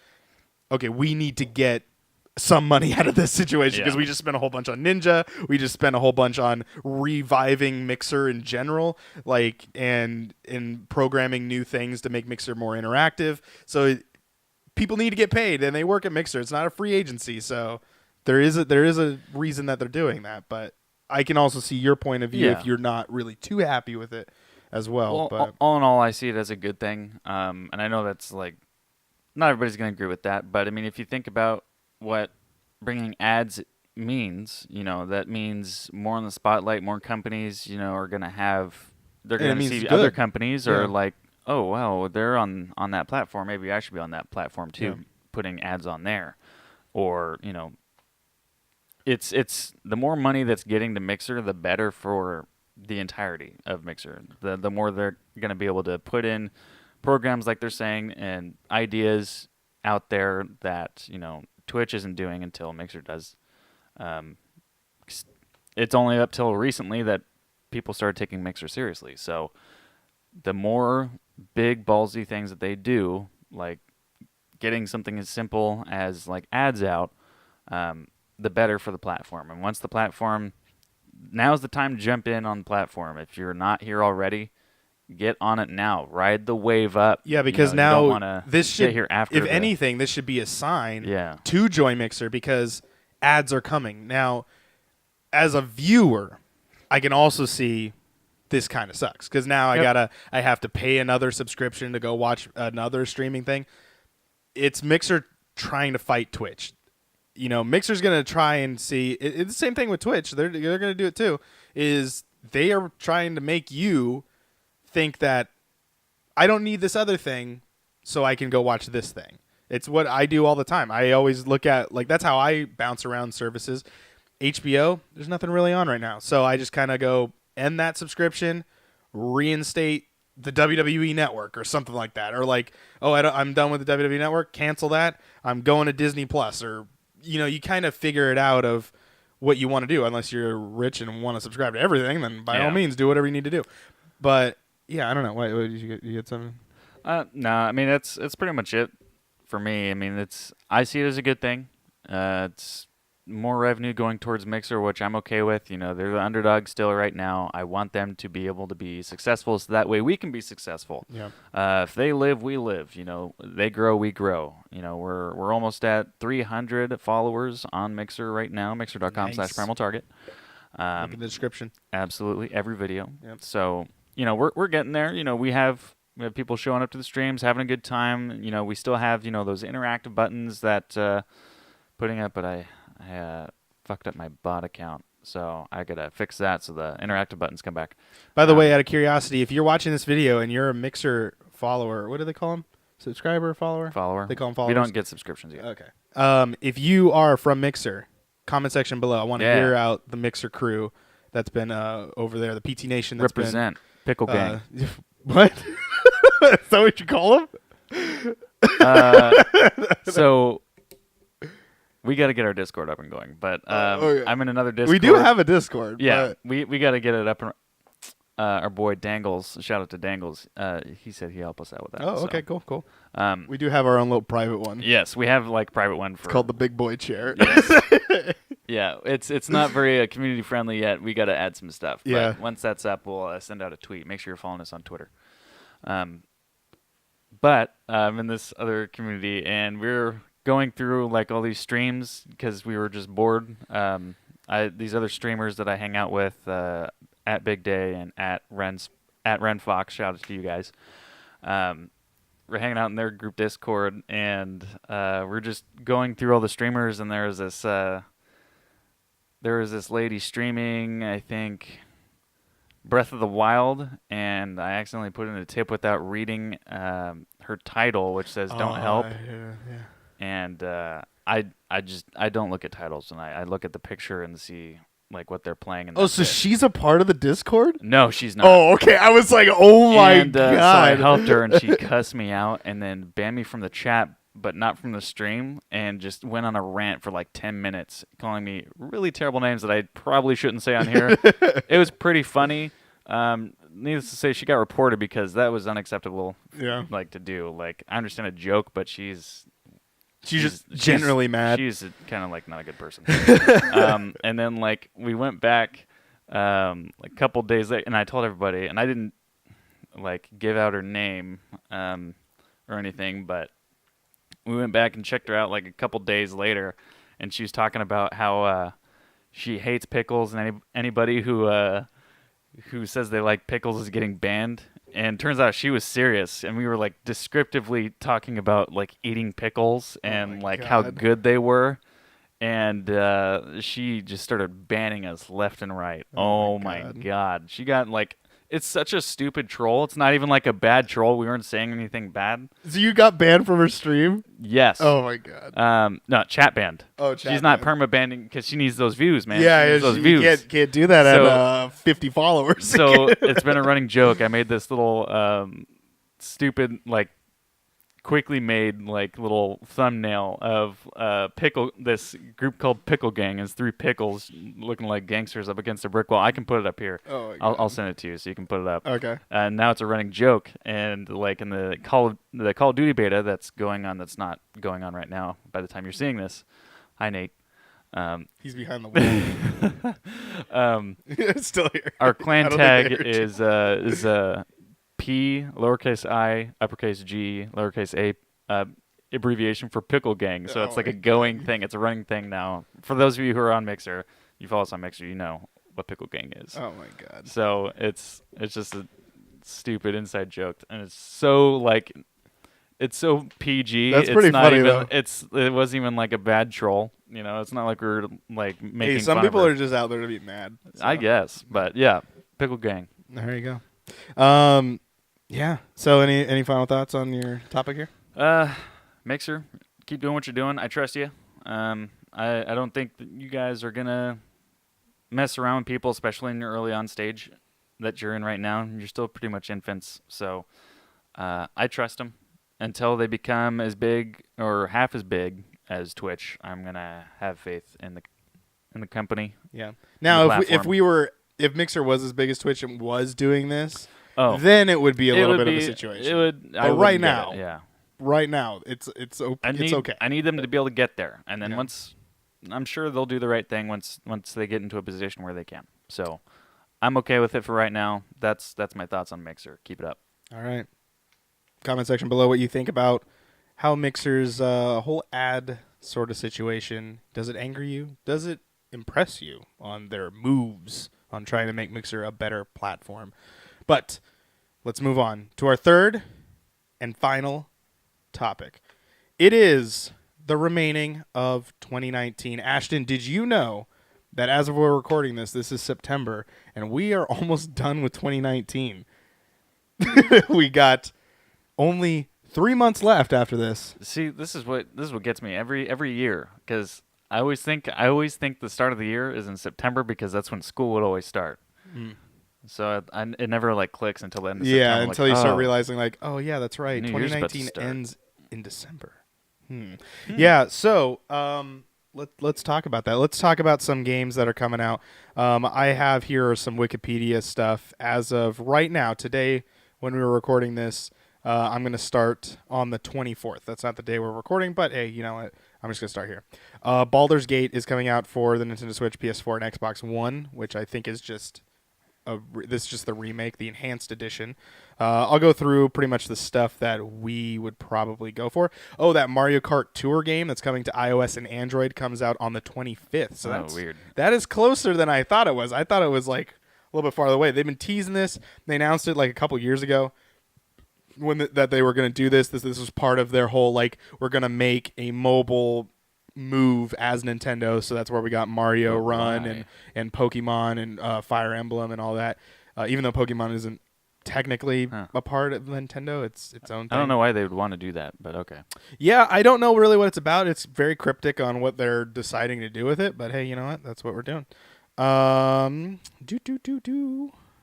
okay, we need to get some money out of this situation because we just spent a whole bunch on Ninja. We just spent a whole bunch on reviving Mixer in general, like, and in programming new things to make Mixer more interactive. So people need to get paid, and they work at Mixer. It's not a free agency, so there is a reason that they're doing that. But I can also see your point of view if you're not really too happy with it as well. But all in all, I see it as a good thing, and I know that's like not everybody's going to agree with that. But I mean, if you think about what bringing ads means, that means more in the spotlight, more companies, are going to they're going to see other companies are like, oh, wow, they're on that platform. Maybe I should be on that platform too, putting ads on there. Or, it's the more money that's getting to Mixer, the better for the entirety of Mixer. The more they're going to be able to put in programs like they're saying and ideas out there that, Twitch isn't doing until Mixer does. It's only up till recently that people started taking Mixer seriously. So the more big ballsy things that they do, like getting something as simple as like ads out, the better for the platform. And once the platform, now's the time to jump in on the platform. If you're not here already, get on it now. Ride the wave up. Yeah, because you don't now wanna this should, get here after. If anything, this should be a sign Yeah. to join Mixer because ads are coming. Now, as a viewer, I can also see this kind of sucks because now I have to pay another subscription to go watch another streaming thing. It's Mixer trying to fight Twitch. Mixer's gonna try and see. It's the same thing with Twitch. They're gonna do it too. Is they are trying to make you think that I don't need this other thing, so I can go watch this thing. It's what I do all the time. I always look at that's how I bounce around services. HBO, there's nothing really on right now, so I just kind of go end that subscription, reinstate the WWE Network or something like that, or I'm done with the WWE Network, cancel that. I'm going to Disney Plus, or you kind of figure it out of what you want to do. Unless you're rich and want to subscribe to everything, then by all means do whatever you need to do. But yeah, I don't know. What did you get? You get something? No, I mean it's pretty much it for me. I mean I see it as a good thing. It's more revenue going towards Mixer, which I'm okay with. They're the underdog still right now. I want them to be able to be successful, so that way we can be successful. Yeah. If they live, we live. They grow, we grow. We're almost at 300 followers on Mixer right now. Mixer.com/Primal Target. Look in the description. Absolutely, every video. Yep. So we're getting there. We have people showing up to the streams, having a good time. We still have those interactive buttons that putting up, but I fucked up my bot account, so I gotta fix that so the interactive buttons come back. By the way, out of curiosity, if you're watching this video and you're a Mixer follower, what do they call them? Subscriber, follower? Follower. They call them followers. We don't get subscriptions yet. Okay. If you are from Mixer, comment section below. I want to hear out the Mixer crew that's been over there, the PT Nation. That's Represent Pickle Gang. What? Is that what you call them? So we got to get our Discord up and going, but I'm in another Discord. We do have a Discord. Yeah, we got to get it up. And our boy Dangles, shout out to Dangles. He said he'd help us out with that. Oh, okay, cool. We do have our own little private one. Yes, we have private one for. It's called the Big Boy Chair. Yes. Yeah, it's not very community friendly yet. We got to add some stuff. Yeah. But once that's up, we'll send out a tweet. Make sure you're following us on Twitter. But I'm in this other community, and we're going through all these streams because we were just bored. These other streamers that I hang out with at Big Day and at Ren Fox, shout out to you guys. We're hanging out in their group Discord, and we're just going through all the streamers, and there was this lady streaming, I think, Breath of the Wild, and I accidentally put in a tip without reading her title, which says "Don't help." Yeah. And I don't look at titles, and I look at the picture and see what they're playing. And so she's a part of the Discord? No, she's not. Oh, okay. I was like, oh my god. So I helped her, and she cussed me out, and then banned me from the chat, but not from the stream, and just went on a rant for 10 minutes, calling me really terrible names that I probably shouldn't say on here. It was pretty funny. Needless to say, she got reported because that was unacceptable. Yeah. To do. I understand a joke, but she's just generally mad. She's kind of not a good person. And then we went back a couple days later, and I told everybody, and I didn't give out her name or anything, but we went back and checked her out a couple days later, and she was talking about how she hates pickles, and anybody who says they like pickles is getting banned. And turns out she was serious, and we were descriptively talking about eating pickles and how good they were, and she just started banning us left and right. Oh my god. She got it's such a stupid troll. It's not even a bad troll. We weren't saying anything bad. So you got banned from her stream? Yes. Oh my god. No, chat banned. Oh, chat She's not perma banning because she needs those views, man. Yeah, she needs those views. Can't do that at 50 followers. So it's been a running joke. I made this little stupid quickly made little thumbnail of this group called Pickle Gang. It's 3 pickles looking like gangsters up against a brick wall. I can put it up here. Oh, I'll send it to you so you can put it up. Okay. And now it's a running joke, and in the Call of Duty beta that's going on, that's not going on right now. By the time you're seeing this, hi Nate. He's behind the wall. Still here. Our clan tag is P, lowercase I, uppercase G, lowercase A, abbreviation for Pickle Gang. So it's a going thing. It's a running thing now. For those of you who are on Mixer, you follow us on Mixer, you know what Pickle Gang is. Oh my god. So it's just a stupid inside joke, and it's so it's so PG. That's pretty funny though. It wasn't even a bad troll. It's not like we're like making. Hey, some fun people of her. are just out there to be mad. So. I guess, but yeah, pickle gang. There you go. Yeah. So any final thoughts on your topic here? Mixer, keep doing what you're doing. I trust you. I don't think that you guys are gonna mess around with people, especially in your early on stage that you're in right now. You're still pretty much infants, so I trust them until they become as big or half as big as Twitch. I'm gonna have faith in the company. Yeah. Now, if platform. if Mixer was as big as Twitch and was doing this, Oh, then it would be a it little would bit of be- a situation. It would. But I right wouldn't get now, it, yeah. right now, it's okay. I need them to be able to get there, and then Yeah. once, I'm sure they'll do the right thing once they get into a position where they can. So, I'm okay with it for right now. That's my thoughts on Mixer. Keep it up. All right. Comment section below what you think about how Mixer's whole ad sort of situation. Does it anger you? Does it impress you on their moves on trying to make Mixer a better platform? But let's move on to our third and final topic. It is the remaining of 2019. Ashton, did you know that as of we're recording this is September, and we are almost done with 2019? We got only 3 months left after this. See, this is what gets me every year, because I always think the start of the year is in September because that's when school would always start. So it never like clicks until the end of September. Yeah, until like, you start oh, realizing, like, oh yeah, that's right. New Year's about to 2019 start. ends in December. Yeah, so let's talk about that. Let's talk about some games that are coming out. I have here some Wikipedia stuff as of right now. Today, when we were recording this, I'm going to start on the 24th. That's not the day we're recording, but hey, you know what? I'm just going to start here. Baldur's Gate is coming out for the Nintendo Switch, PS4, and Xbox One, which I think is just this is just the remake, the enhanced edition. I'll go through pretty much the stuff that we would probably go for. Oh, that Mario Kart Tour game that's coming to iOS and Android comes out on the 25th. So that's weird. That is closer than I thought it was. I thought it was like a little bit farther away. They've been teasing this. They announced it like a couple years ago that they were going to do this. This was part of their whole, like, we're going to make a mobile move as Nintendo. So that's where we got Mario Run and Pokemon and Fire Emblem and all that. Even though Pokemon isn't technically a part of Nintendo, it's its own thing. I don't know why they would want to do that, but okay. Yeah, I don't know really what it's about. It's very cryptic on what they're deciding to do with it, but hey, you know what? That's what we're doing.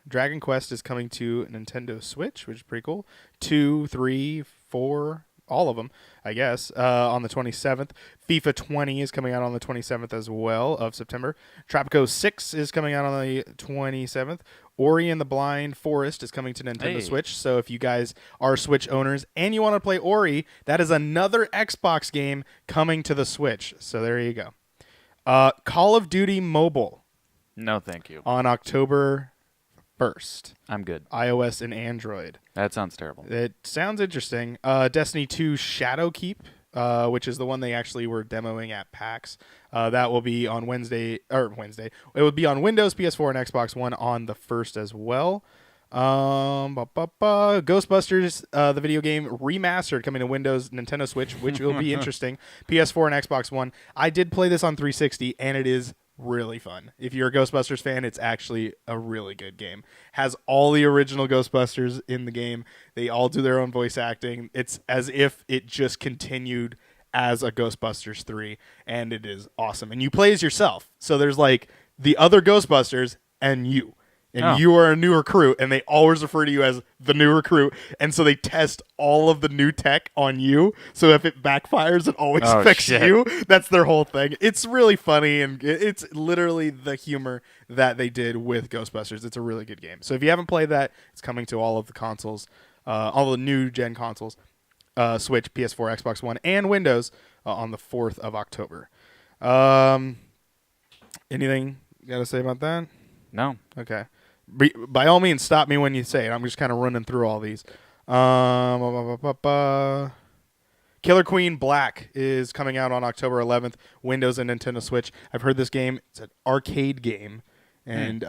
Dragon Quest is coming to Nintendo Switch, which is pretty cool. 2, 3, 4, all of them, I guess, on the 27th. FIFA 20 is coming out on the 27th as well of September. Tropico 6 is coming out on the 27th. Ori and the Blind Forest is coming to Nintendo Switch. So if you guys are Switch owners and you want to play Ori, that is another Xbox game coming to the Switch. So there you go. Call of Duty Mobile. No, thank you. On October 1st. I'm good. iOS and Android. That sounds terrible. It sounds interesting. Destiny 2 Shadowkeep, which is the one they actually were demoing at PAX. That will be on Wednesday. It will be on Windows, PS4, and Xbox One on the 1st as well. Ghostbusters, the video game remastered, coming to Windows, Nintendo Switch, which will be interesting. PS4 and Xbox One. I did play this on 360, and it is really fun. If you're a Ghostbusters fan, it's actually a really good game. Has all the original Ghostbusters in the game. They all do their own voice acting. It's as if it just continued as a Ghostbusters 3, and it is awesome. And you play as yourself. So there's like the other Ghostbusters and you. And you are a new recruit, and they always refer to you as the new recruit. And so they test all of the new tech on you. So if it backfires, it always affects you. That's their whole thing. It's really funny, and it's literally the humor that they did with Ghostbusters. It's a really good game. So if you haven't played that, it's coming to all of the consoles, all the new gen consoles, Switch, PS4, Xbox One, and Windows on the 4th of October. Anything you got to say about that? No. Okay. By all means, stop me when you say it. I'm just kind of running through all these. Killer Queen Black is coming out on October 11th, Windows and Nintendo Switch. I've heard this game. It's an arcade game, and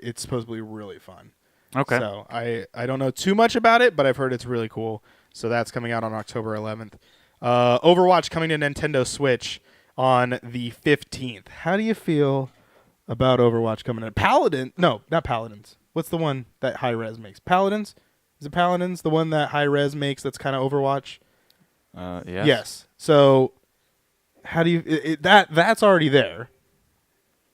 it's supposedly really fun. Okay. So I don't know too much about it, but I've heard it's really cool. So that's coming out on October 11th. Overwatch coming to Nintendo Switch on the 15th. How do you feel about Overwatch coming in? Paladin? No, not Paladins. What's the one that High Res makes? Paladins? Is it Paladins? The one that High Res makes that's kind of Overwatch? Yes. Yes. So how do you that's already there.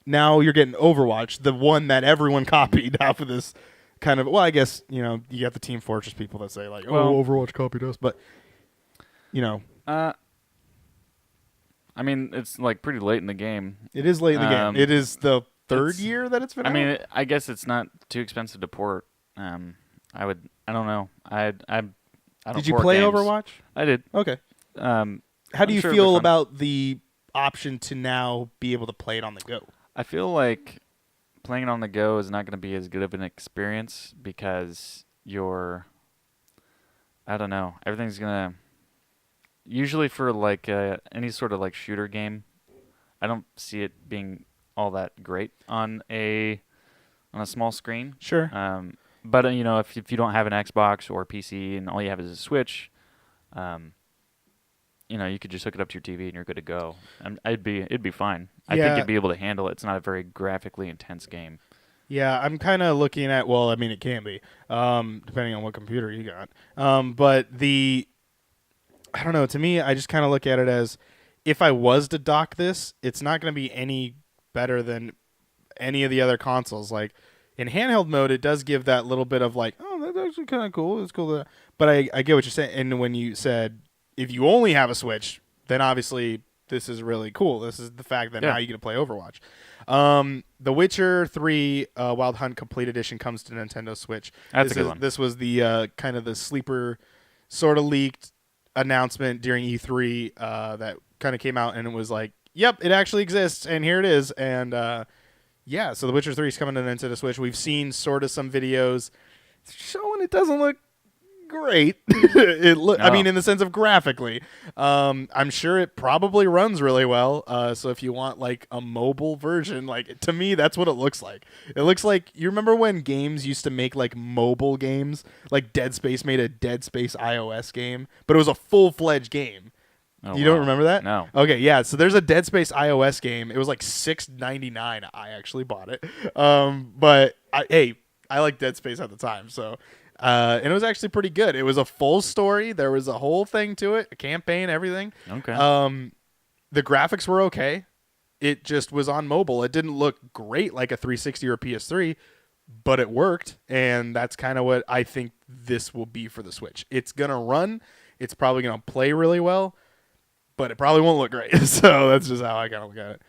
Now you're getting Overwatch, the one that everyone copied off of this kind of. Well, I guess you got the Team Fortress people that say like, "Oh, Overwatch copied us," but I mean, it's like pretty late in the game. it is late in the game. It is the third year that it's been. I out? mean, I guess it's not too expensive to port. I don't know. I don't. Did you port play games. Overwatch? I did. Okay. How do I'm you sure feel it'll be fun. about the option to now be able to play it on the go? I feel like playing it on the go is not going to be as good of an experience because I don't know. Everything's gonna. Usually for like any sort of like shooter game, I don't see it being all that great on a small screen. Sure. But if you don't have an Xbox or PC and all you have is a Switch, you could just hook it up to your TV and you're good to go. And it'd be fine. I think you'd be able to handle it. It's not a very graphically intense game. Yeah, I'm kind of looking at. Well, I mean, it can be, depending on what computer you got. But I don't know. To me, I just kind of look at it as if I was to dock this, it's not going to be any better than any of the other consoles. Like in handheld mode, it does give that little bit of like, oh, that's actually kind of cool. It's cool. But I get what you're saying. And when you said if you only have a Switch, then obviously this is really cool. This is the fact that now you get to play Overwatch. The Witcher 3 Wild Hunt Complete Edition comes to Nintendo Switch. That's a good one. This was the kind of the sleeper sort of leaked announcement during E3 that kind of came out, and it was like, yep, it actually exists, and here it is. And so The Witcher 3 is coming to Nintendo Switch. We've seen sort of some videos showing it doesn't look great. I mean, in the sense of graphically, I'm sure it probably runs really well. So if you want like a mobile version, like to me, that's what it looks like. It looks like, you remember when games used to make like mobile games, like Dead Space made a Dead Space iOS game, but it was a full-fledged game. You don't remember that? No. Okay, yeah. So there's a Dead Space iOS game. It was like $6.99. I actually bought it. But I liked Dead Space at the time, so. And it was actually pretty good. It was a full story. There was a whole thing to it, a campaign, everything. Okay. The graphics were okay. It just was on mobile. It didn't look great like a 360 or a PS3, but it worked. And that's kind of what I think this will be for the Switch. It's going to run. It's probably going to play really well, but it probably won't look great. So that's just how I kind of look at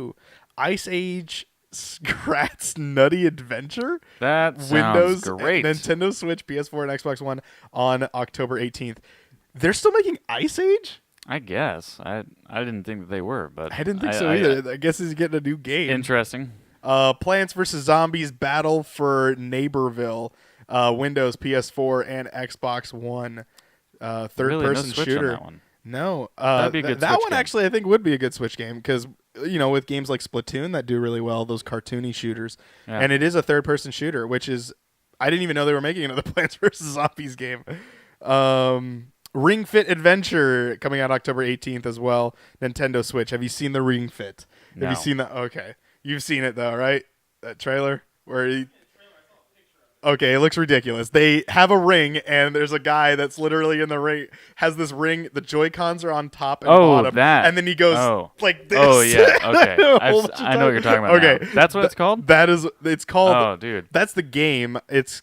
it. Ice Age Scrat's Nutty Adventure. That sounds Windows, great. Nintendo Switch, PS4, and Xbox One on October 18th. They're still making Ice Age? I guess. I didn't think that they were, but I didn't think so either. I guess he's getting a new game. Interesting. Plants vs. Zombies Battle for Neighborville. Windows, PS4, and Xbox One. Third-person shooter. On that one. No. That'd be a good that Switch one game. actually I think would be a good Switch game because, with games like Splatoon that do really well, those cartoony shooters. Yeah. And it is a third-person shooter, which is, I didn't even know they were making another Plants vs. Zombies game. Ring Fit Adventure coming out October 18th as well. Nintendo Switch. Have you seen the Ring Fit? No. Have you seen that? Okay. You've seen it though, right? That trailer where he... Okay, it looks ridiculous. They have a ring, and there's a guy that's literally in the ring, has this ring, the Joy-Cons are on top and bottom. That. And then he goes like this. Oh, yeah, okay. I know what you're talking about Okay. now. That's what it's called? It's called... Oh, dude. That's the game. It's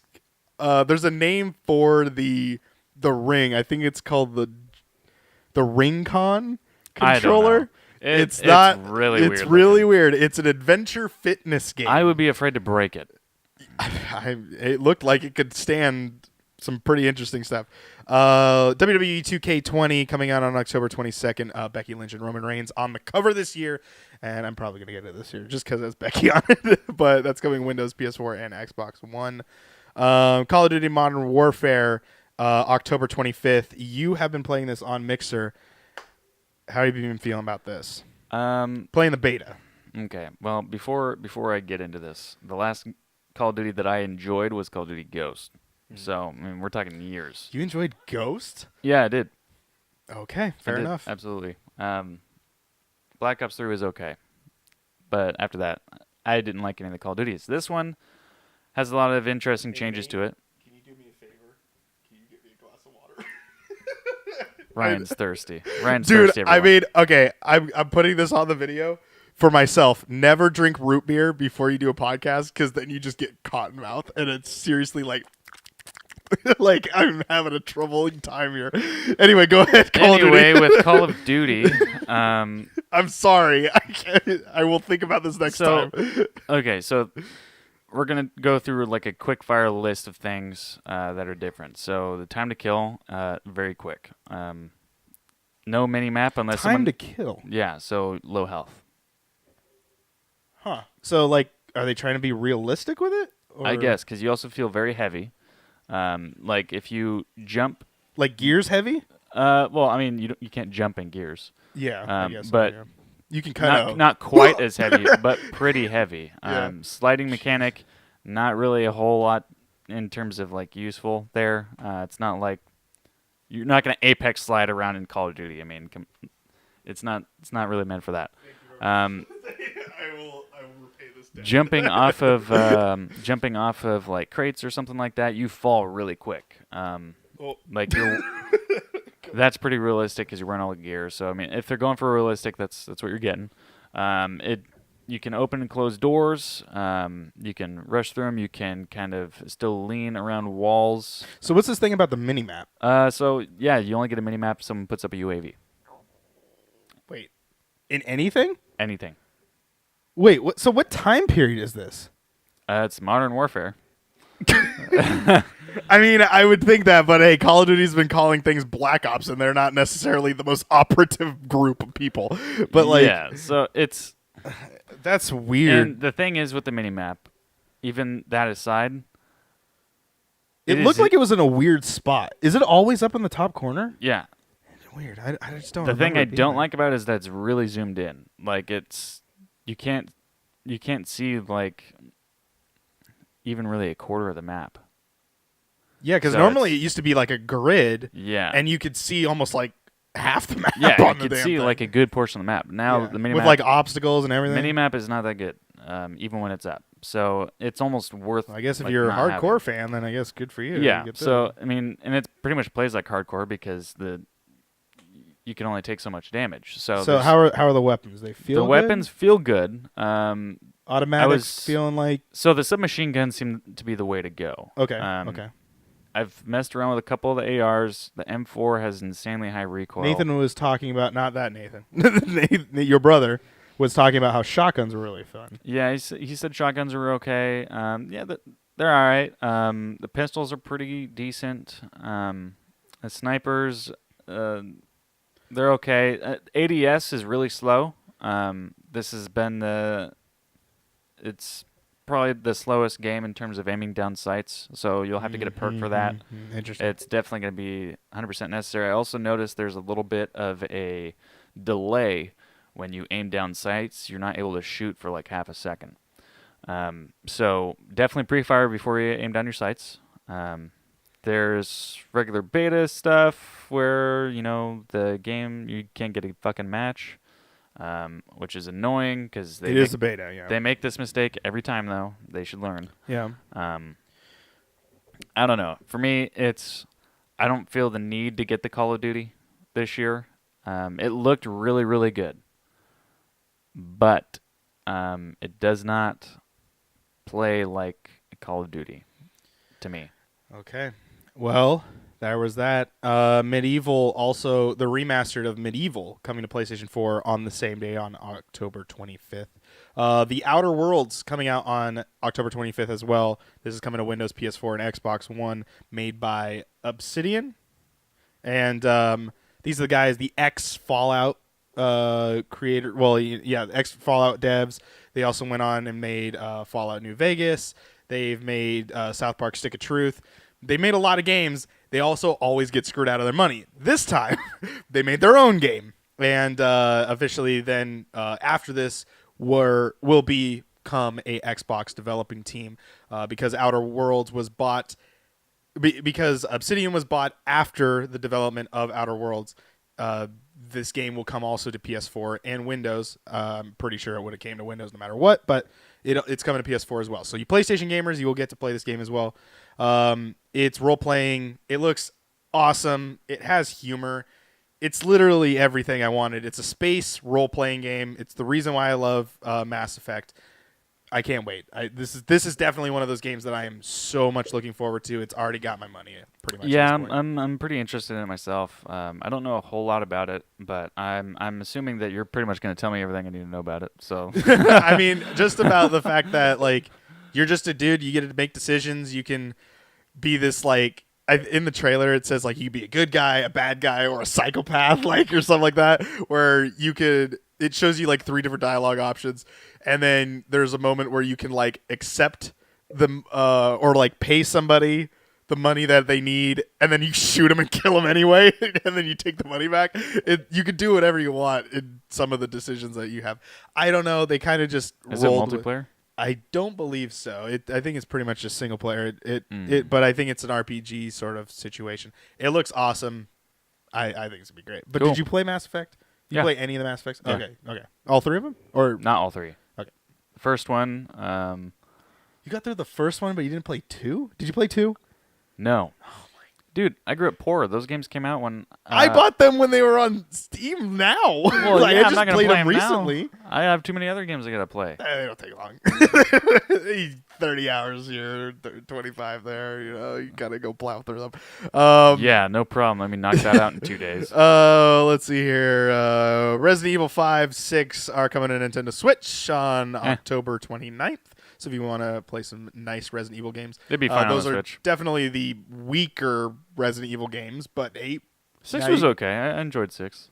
there's a name for the ring. I think it's called the Ring-Con controller. I don't know. It's not... really weird. It's really weird. It's an adventure fitness game. I would be afraid to break it. It looked like it could stand some pretty interesting stuff. WWE 2K20 coming out on October 22nd. Becky Lynch and Roman Reigns on the cover this year, and I'm probably going to get it this year just because it's Becky on it. But that's coming Windows, PS4, and Xbox One. Call of Duty Modern Warfare, October 25th. You have been playing this on Mixer. How have you been feeling about this? Playing the beta. Okay. Well, before I get into this, the last Call of Duty that I enjoyed was Call of Duty Ghost. So, I mean, we're talking years. You enjoyed Ghost? Yeah, I did. Okay, fair enough. Absolutely. Black Ops 3 was okay, but after that, I didn't like any of the Call of Duties. This one has a lot of interesting changes to it. Can you do me a favor? Can you get me a glass of water? Ryan's thirsty. Ryan's Dude, thirsty, I everyone. mean, okay, I'm putting this on the video for myself. Never drink root beer before you do a podcast, because then you just get cotton mouth, and it's seriously like, like I'm having a troubling time here. Anyway, go ahead. Anyway, with Call of Duty, I'm sorry. I will think about this next time. Okay, so we're gonna go through like a quick fire list of things that are different. So the time to kill, very quick. No mini map unless Time someone. to kill. Yeah, so low health. Huh. So, like, are they trying to be realistic with it? Or, I guess because you also feel very heavy. Like if you jump. like gears heavy? Well, I mean you can't jump in gears. Yeah, I guess. But yeah. You can kind of not quite as heavy, but pretty heavy. Yeah. Sliding mechanic, not really a whole lot in terms of like useful there. It's not like you're not going to apex slide around in Call of Duty. I mean, it's not really meant for that. I will repay this debt. Jumping off of like crates or something like that, you fall really quick. Like you're. That's pretty realistic because you're wearing all the gear. So I mean, if they're going for realistic, that's what you're getting. You can open and close doors. You can rush through them. You can kind of still lean around walls. So what's this thing about the mini map? So yeah, you only get a mini map if someone puts up a UAV. Wait, in anything? Anything. Wait, so what time period is this? It's Modern Warfare. I mean, I would think that, but hey, Call of Duty's been calling things Black Ops, and they're not necessarily the most operative group of people. But like, yeah, so it's that's weird. And the thing is with the mini map, even that aside, It looked like it was in a weird spot. Is it always up in the top corner? Yeah. Weird. I just don't. The thing remember I it being don't there. like about it is that it's really zoomed in. Like you can't see like even really a quarter of the map. Yeah, because So normally it it's- used to be like a grid, Yeah. and you could see almost like half the map. yeah, on you the could damn see thing. like a good portion of the map. Now Yeah. the mini with map like obstacles and everything. mini map is not that good, even when it's up. So it's almost worth. I guess if like, you're a not hardcore having. fan, then I guess good for you. Yeah. You get So I mean, and it pretty much plays like hardcore because you can only take so much damage. So So how are the weapons? They feel the good? weapons feel good. Automatic was- feeling like So the submachine guns seem to be the way to go. okay. Um, Okay. I've messed around with a couple of the ARs. The M4 has insanely high recoil. Nathan was talking about not that Nathan. Your brother was talking about how shotguns were really fun. Yeah, he said shotguns are okay. Yeah, they're all right. The pistols are pretty decent. The snipers, they're okay. ADS is really slow. This has been it's probably the slowest game in terms of aiming down sights. So you'll have to get a perk for that. Interesting. It's definitely going to be 100% necessary. I also noticed there's a little bit of a delay when you aim down sights. You're not able to shoot for like half a second. So definitely pre-fire before you aim down your sights. There's regular beta stuff where, the game, you can't get a fucking match, which is annoying because it is a beta, yeah. they make this mistake every time, though. They should learn. Yeah. I don't know. For me, I don't feel the need to get the Call of Duty this year. It looked really, really good. But it does not play like a Call of Duty to me. Okay. Well, there was that. Medieval, also the remastered of Medieval, coming to PlayStation 4 on the same day on October 25th. The Outer Worlds coming out on October 25th as well. This is coming to Windows, PS4, and Xbox One, made by Obsidian. And these are the guys, the ex-Fallout creator. Well, yeah, ex-Fallout devs. They also went on and made Fallout New Vegas. They've made South Park Stick of Truth. They made a lot of games. They also always get screwed out of their money. This time, they made their own game. And officially then, after this, will become a Xbox developing team because Outer Worlds was bought... Because Obsidian was bought after the development of Outer Worlds. this game will come also to PS4 and Windows. I'm pretty sure it would have came to Windows no matter what, but it's coming to PS4 as well. So you PlayStation gamers, you will get to play this game as well. It's role-playing. It looks awesome. It has humor. It's literally everything I wanted. It's a space role-playing game. It's the reason why I love Mass Effect. I can't wait. This is definitely one of those games that I am so much looking forward to. It's already got my money pretty much. Yeah, I'm pretty interested in it myself. I don't know a whole lot about it, but I'm assuming that you're pretty much going to tell me everything I need to know about it. So I mean, just about the fact that like you're just a dude, you get to make decisions. You can be this like in the trailer it says like you be a good guy, a bad guy, or a psychopath, like or something like that, where you could. It shows you like 3 different dialogue options, and then there's a moment where you can like accept them or like pay somebody the money that they need, and then you shoot them and kill them anyway, and then you take the money back. You could do whatever you want in some of the decisions that you have. I don't know. They kind of just is it rolled multiplayer? I don't believe so. I think it's pretty much just single player. But I think it's an RPG sort of situation. It looks awesome. I think it's gonna be great. But Cool. did you play Mass Effect? Did you play any of the Mass Effects? Yeah. Okay. All 3 of them? Or Not all 3. Okay. The first one, you got through the first one, but you didn't play 2? Did you play 2? no. Dude, I grew up poor. Those games came out when I bought them when they were on Steam now. Well, Like, yeah, I I'm just not gonna played play them recently. now. I have too many other games I gotta play. They don't take long. 30 hours here, 25 there. You gotta go plow through them. Yeah, no problem. Let me knock that out in 2 days. Let's see here. Resident Evil 5, 6 are coming to Nintendo Switch on October 29th. So if you want to play some nice Resident Evil games, They'd be fine on those the are Switch. definitely the weaker Resident Evil games. But 8, 6 was okay. I enjoyed 6.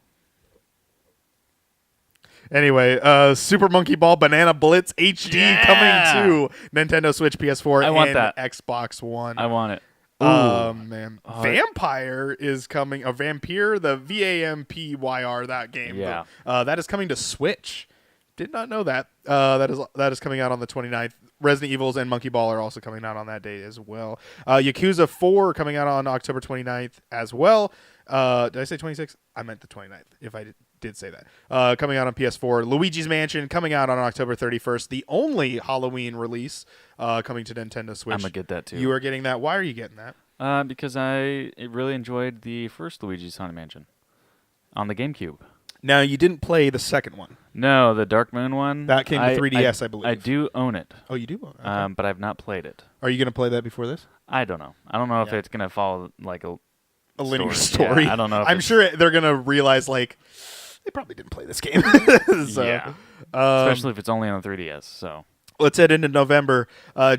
Anyway, Super Monkey Ball Banana Blitz HD coming to Nintendo Switch, PS4, I want and that. Xbox One. I want it. Man, Vampire is coming. A Vampire, the VAMPYR, that game. Yeah. That is coming to Switch. Did not know that. That is coming out on the 29th. Resident Evils and Monkey Ball are also coming out on that day as well. Yakuza 4 coming out on October 29th as well. Did I say 26th? I meant the 29th, if I did say that. Coming out on PS4. Luigi's Mansion coming out on October 31st. The only Halloween release coming to Nintendo Switch. I'm going to get that too. You are getting that. Why are you getting that? Because I really enjoyed the first Luigi's Haunted Mansion on the GameCube. Now, you didn't play the second one. No, the Dark Moon one. That came to 3DS, I believe. I do own it. Oh, you do? Okay. But I've not played it. Are you going to play that before this? I don't know. I don't know if it's going to follow like a linear story. Yeah, I don't know. I'm sure they're going to realize, like, they probably didn't play this game. So, yeah. Especially if it's only on the 3DS. So let's head into November.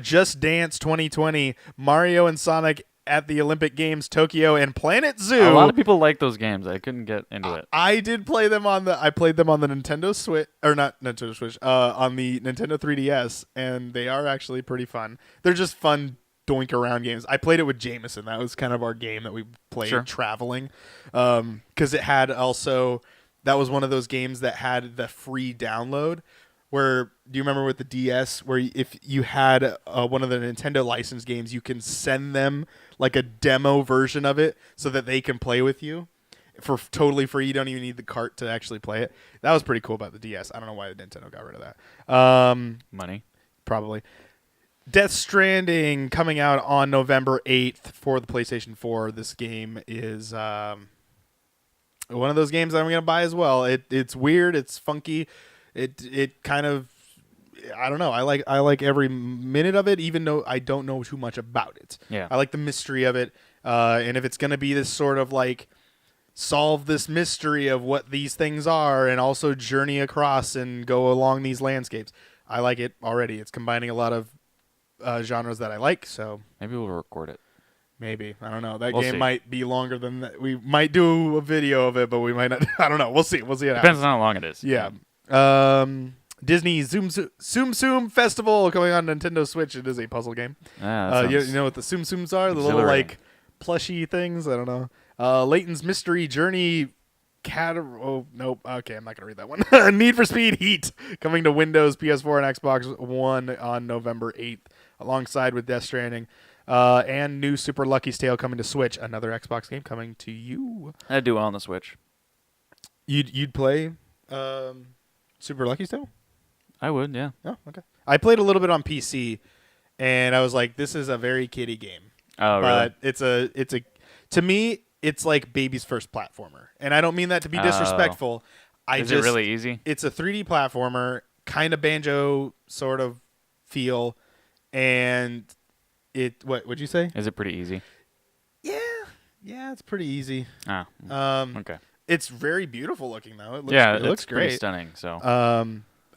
Just Dance 2020, Mario and Sonic at the Olympic Games Tokyo, and Planet Zoo. a lot of people like those games. I couldn't get into it. I did play them I played them on the Nintendo Switch, or not Nintendo Switch, on the Nintendo 3DS, and they are actually pretty fun. They're just fun doink around games. I played it with Jameson. That was kind of our game that we played traveling, because it had also, that was one of those games that had the free download. Where, do you remember with the DS, where if you had one of the Nintendo licensed games, you can send them like a demo version of it so that they can play with you for totally free. You don't even need the cart to actually play it. That was pretty cool about the DS. I don't know why Nintendo got rid of that. Money. Probably. Death Stranding coming out on November 8th for the PlayStation 4. This game is one of those games that I'm going to buy as well. It's weird. It's funky. It kind of, I don't know. I like every minute of it, even though I don't know too much about it. Yeah. I like the mystery of it. And if it's going to be this sort of like solve this mystery of what these things are and also journey across and go along these landscapes, I like it already. It's combining a lot of genres that I like. So maybe we'll record it. Maybe. I don't know. That We'll game see. might be longer than that. We might do a video of it, but we might not. I don't know. We'll see. We'll see. Depends on how long it is. Yeah. Disney Zoom Zoom Festival coming on Nintendo Switch. It is a puzzle game. You know what the Zoom Zooms are? The little like plushy things. I don't know. Layton's Mystery Journey. Oh nope. Okay, I'm not gonna read that one. Need for Speed Heat coming to Windows, PS4, and Xbox One on November 8th, alongside with Death Stranding. And new Super Lucky's Tale coming to Switch. Another Xbox game coming to you. I do well on the Switch. You'd play Super Lucky still? I would, yeah. Oh, okay. I played a little bit on PC, and I was like, this is a very kiddie game. Oh, But really? it's a to me it's like baby's first platformer, and I don't mean that to be disrespectful. Is it really easy? It's a 3D platformer, kind of Banjo sort of feel, and what would you say? Is it pretty easy? Yeah, it's pretty easy. Ah, okay. It's very beautiful looking though. It looks it's pretty great. stunning. So,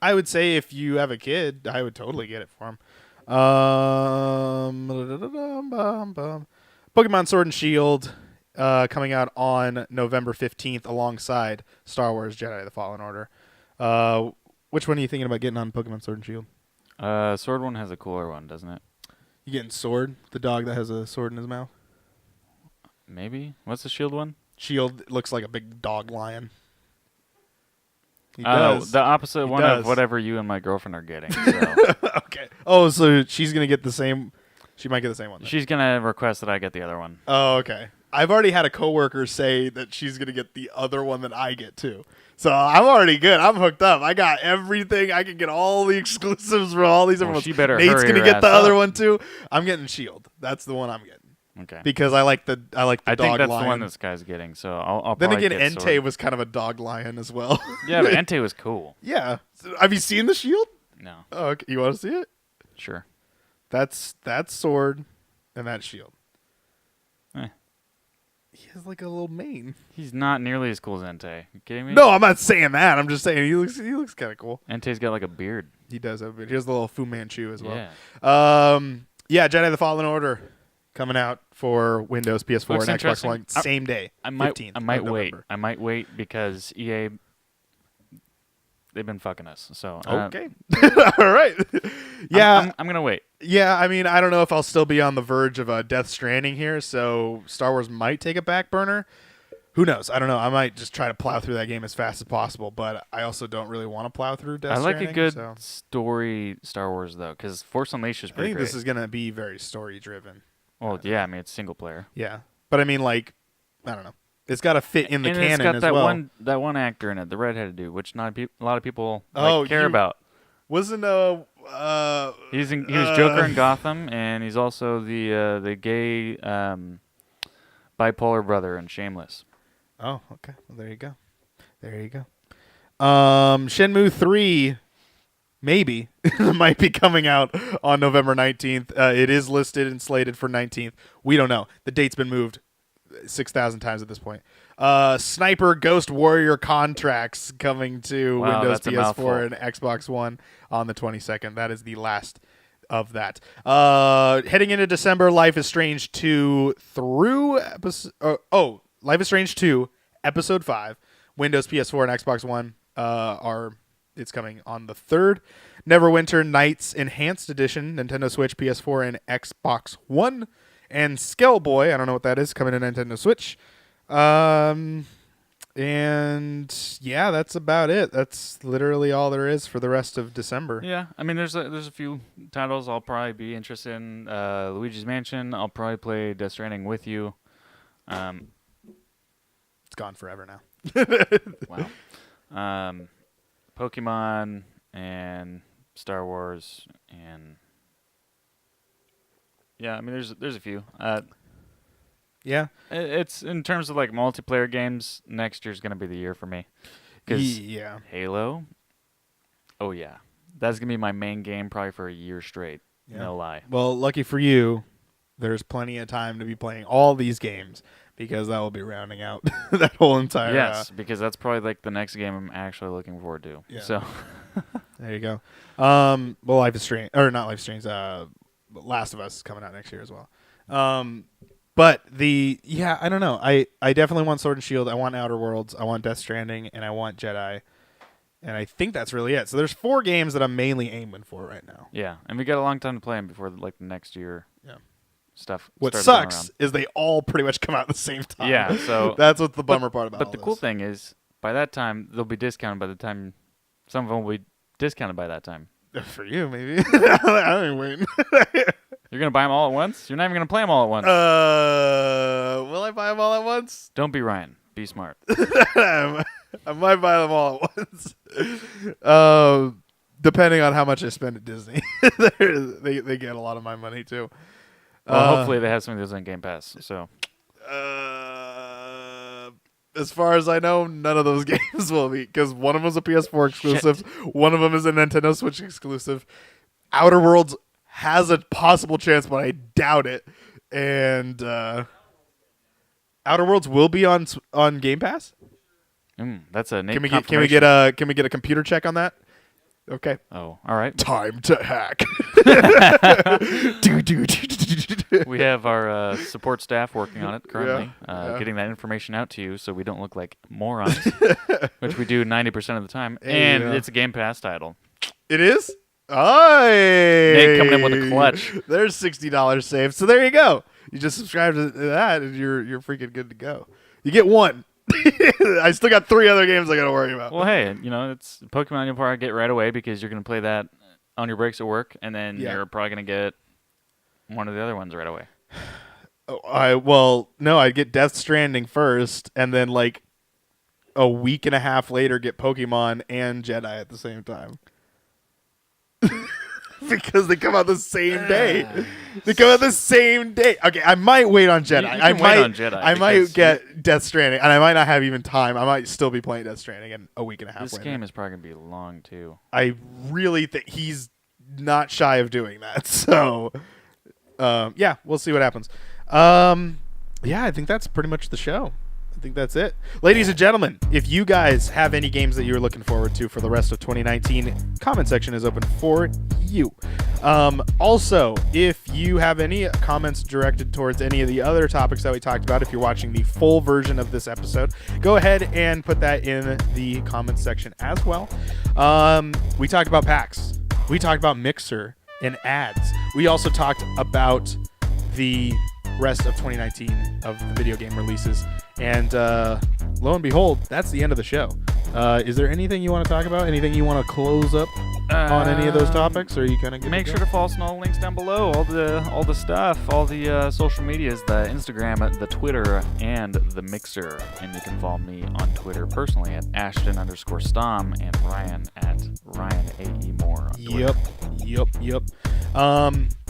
I would say if you have a kid, I would totally get it for him. Pokemon Sword and Shield coming out on November 15th alongside Star Wars Jedi The Fallen Order. Which one are you thinking about getting on Pokemon Sword and Shield? Sword one has a cooler one, doesn't it? You getting Sword, the dog that has a sword in his mouth? Maybe. What's the Shield one? Shield looks like a big dog lion. He does. The opposite one does. of whatever you and my girlfriend are getting. So. Okay. Oh, so she's going to get the same. She might get the same one. Then. She's going to request that I get the other one. Oh, okay. I've already had a coworker say that she's going to get the other one that I get too. So I'm already good. I'm hooked up. I got everything. I can get all the exclusives for all these different ones. She better Nate's hurry going to her get ass the other up. one too. I'm getting Shield. That's the one I'm getting. Okay. Because I like the I dog think that's lion. the one this guy's getting. So I'll Then probably again, get Entei Sword. was kind of a dog lion as well. Yeah, but Entei was cool. Yeah. So, have you seen the Shield? No. Oh, okay. You want to see it? Sure. That's Sword and that's Shield. Eh. He has like a little mane. He's not nearly as cool as Entei. You kidding me? No, I'm not saying that. I'm just saying he looks kind of cool. Entei's got like a beard. He does have a beard. He has the little Fu Manchu as well. Yeah. Yeah, Jedi the Fallen Order coming out for Windows, PS4, Looks and Xbox interesting. One same day. I might 15th I might of wait. November. I might wait because EA they've been fucking us. So Okay. All right. Yeah. I'm gonna wait. Yeah, I mean, I don't know if I'll still be on the verge of Death Stranding here, so Star Wars might take a back burner. Who knows? I don't know. I might just try to plow through that game as fast as possible, but I also don't really want to plow through Death I like Stranding. a good so. story Star Wars though, because Force Unleashed is I pretty think great. this is going to be very story-driven. Well, yeah, I mean it's single player. Yeah. But I mean, like, I don't know. It's got to fit in the and canon it's got as that well. that one actor in it, the redheaded dude, which not a lot of people care you- about. Wasn't He was Joker in Gotham, and he's also the gay bipolar brother in Shameless. Oh, okay. Well, there you go. There you go. Shenmue 3 maybe might be coming out on November 19th. It is listed and slated for 19th. We don't know. The date's been moved 6,000 times at this point. Sniper Ghost Warrior Contracts coming to Wow, Windows, that's a mouthful. PS4, and Xbox One on the 22nd. That is the last of that. Heading into December, Life is Strange 2 through episode... Life is Strange 2, Episode 5, Windows, PS4, and Xbox One it's coming on the 3rd. Neverwinter Nights Enhanced Edition, Nintendo Switch, PS4, and Xbox One. And Skellboy, I don't know what that is, coming to Nintendo Switch. And yeah, that's about it. That's literally all there is for the rest of December. Yeah, I mean, there's a few titles I'll probably be interested in. Luigi's Mansion. I'll probably play Death Stranding with you. It's gone forever now. Wow. Pokemon and Star Wars and yeah, I mean, there's a few. Yeah. It's in terms of like multiplayer games. Next year's gonna be the year for me. 'Cause Yeah. Halo. Oh yeah, that's gonna be my main game probably for a year straight. Yeah. No lie. Well, lucky for you, there's plenty of time to be playing all these games because that will be rounding out that whole entire. Yes, because that's probably like the next game I'm actually looking forward to. Yeah. So There you go. Well, Life is Strange, or not Life is Strange. Last of Us is coming out next year as well. But I don't know. I definitely want Sword and Shield. I want Outer Worlds. I want Death Stranding, and I want Jedi. And I think that's really it. So there's 4 games that I'm mainly aiming for right now. yeah, and we got a long time to play them before like the next year. Yeah. Stuff. What starts coming sucks is they all pretty much come out at the same time. Yeah, so that's what's the bummer part about. But all the cool this. thing is, by that time they'll be discounted. By the time some of them will be discounted by that time. For you, maybe. I ain't waiting. You're gonna buy them all at once. You're not even gonna play them all at once. Will I buy them all at once? Don't be Ryan. Be smart. I might buy them all at once. Depending on how much I spend at Disney, they get a lot of my money too. Well, hopefully they have something that's on Game Pass. So, as far as I know, none of those games will be, because one of them is a PS4 exclusive, one of them is a Nintendo Switch exclusive. Outer Worlds has a possible chance, but I doubt it. And Outer Worlds will be on Game Pass. That's a Can we get a computer check on that? Okay. Oh, all right. Time to hack. We have our support staff working on it currently, Yeah. getting that information out to you so we don't look like morons, which we do 90% of the time. Hey, And it's a Game Pass title. It is? Aye. Nate coming in with a clutch. There's $60 saved. So there you go. You just subscribe to that and you're freaking good to go. You get one. I still got 3 other games I got to worry about. Well, hey, it's Pokemon you'll probably get right away because you're going to play that on your breaks at work, and then you're probably going to get one of the other ones right away. No, I'd get Death Stranding first, and then like a week and a half later get Pokemon and Jedi at the same time. Because they come out the same day. They come out the same day. Okay, I might wait on Jedi. You can wait on Jedi. I might get Death Stranding, and I might not have even time. I might still be playing Death Stranding in a week and a half This later. game is probably going to be long, too. I really think he's not shy of doing that. So, yeah, we'll see what happens. Yeah, I think that's pretty much the show. I think that's it. Ladies and gentlemen, if you guys have any games that you're looking forward to for the rest of 2019, comment section is open for you. Also, if you have any comments directed towards any of the other topics that we talked about, if you're watching the full version of this episode, go ahead and put that in the comments section as well. We talked about PAX. We talked about Mixer and ads. We also talked about the rest of 2019 of the video game releases. And lo and behold, that's the end of the show. Is there anything you want to talk about? Anything you want to close up on any of those topics? Or are you kind of make sure to follow us on all the links down below. All the stuff, all the social medias, the Instagram, the Twitter, and the Mixer. And you can follow me on Twitter personally at Ashton_Stom and Ryan at Ryan A.E. Moore on Twitter. Yep.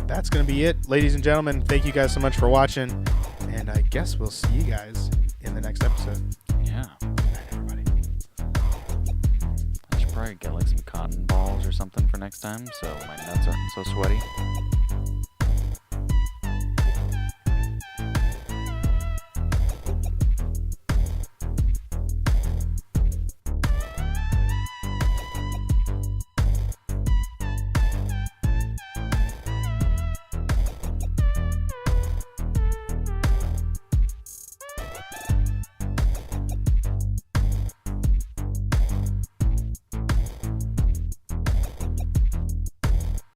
That's going to be it. Ladies and gentlemen, thank you guys so much for watching. And I guess we'll see you guys in the next episode. Yeah. Good night, everybody. I should probably get like some cotton balls or something for next time so my nuts aren't so sweaty.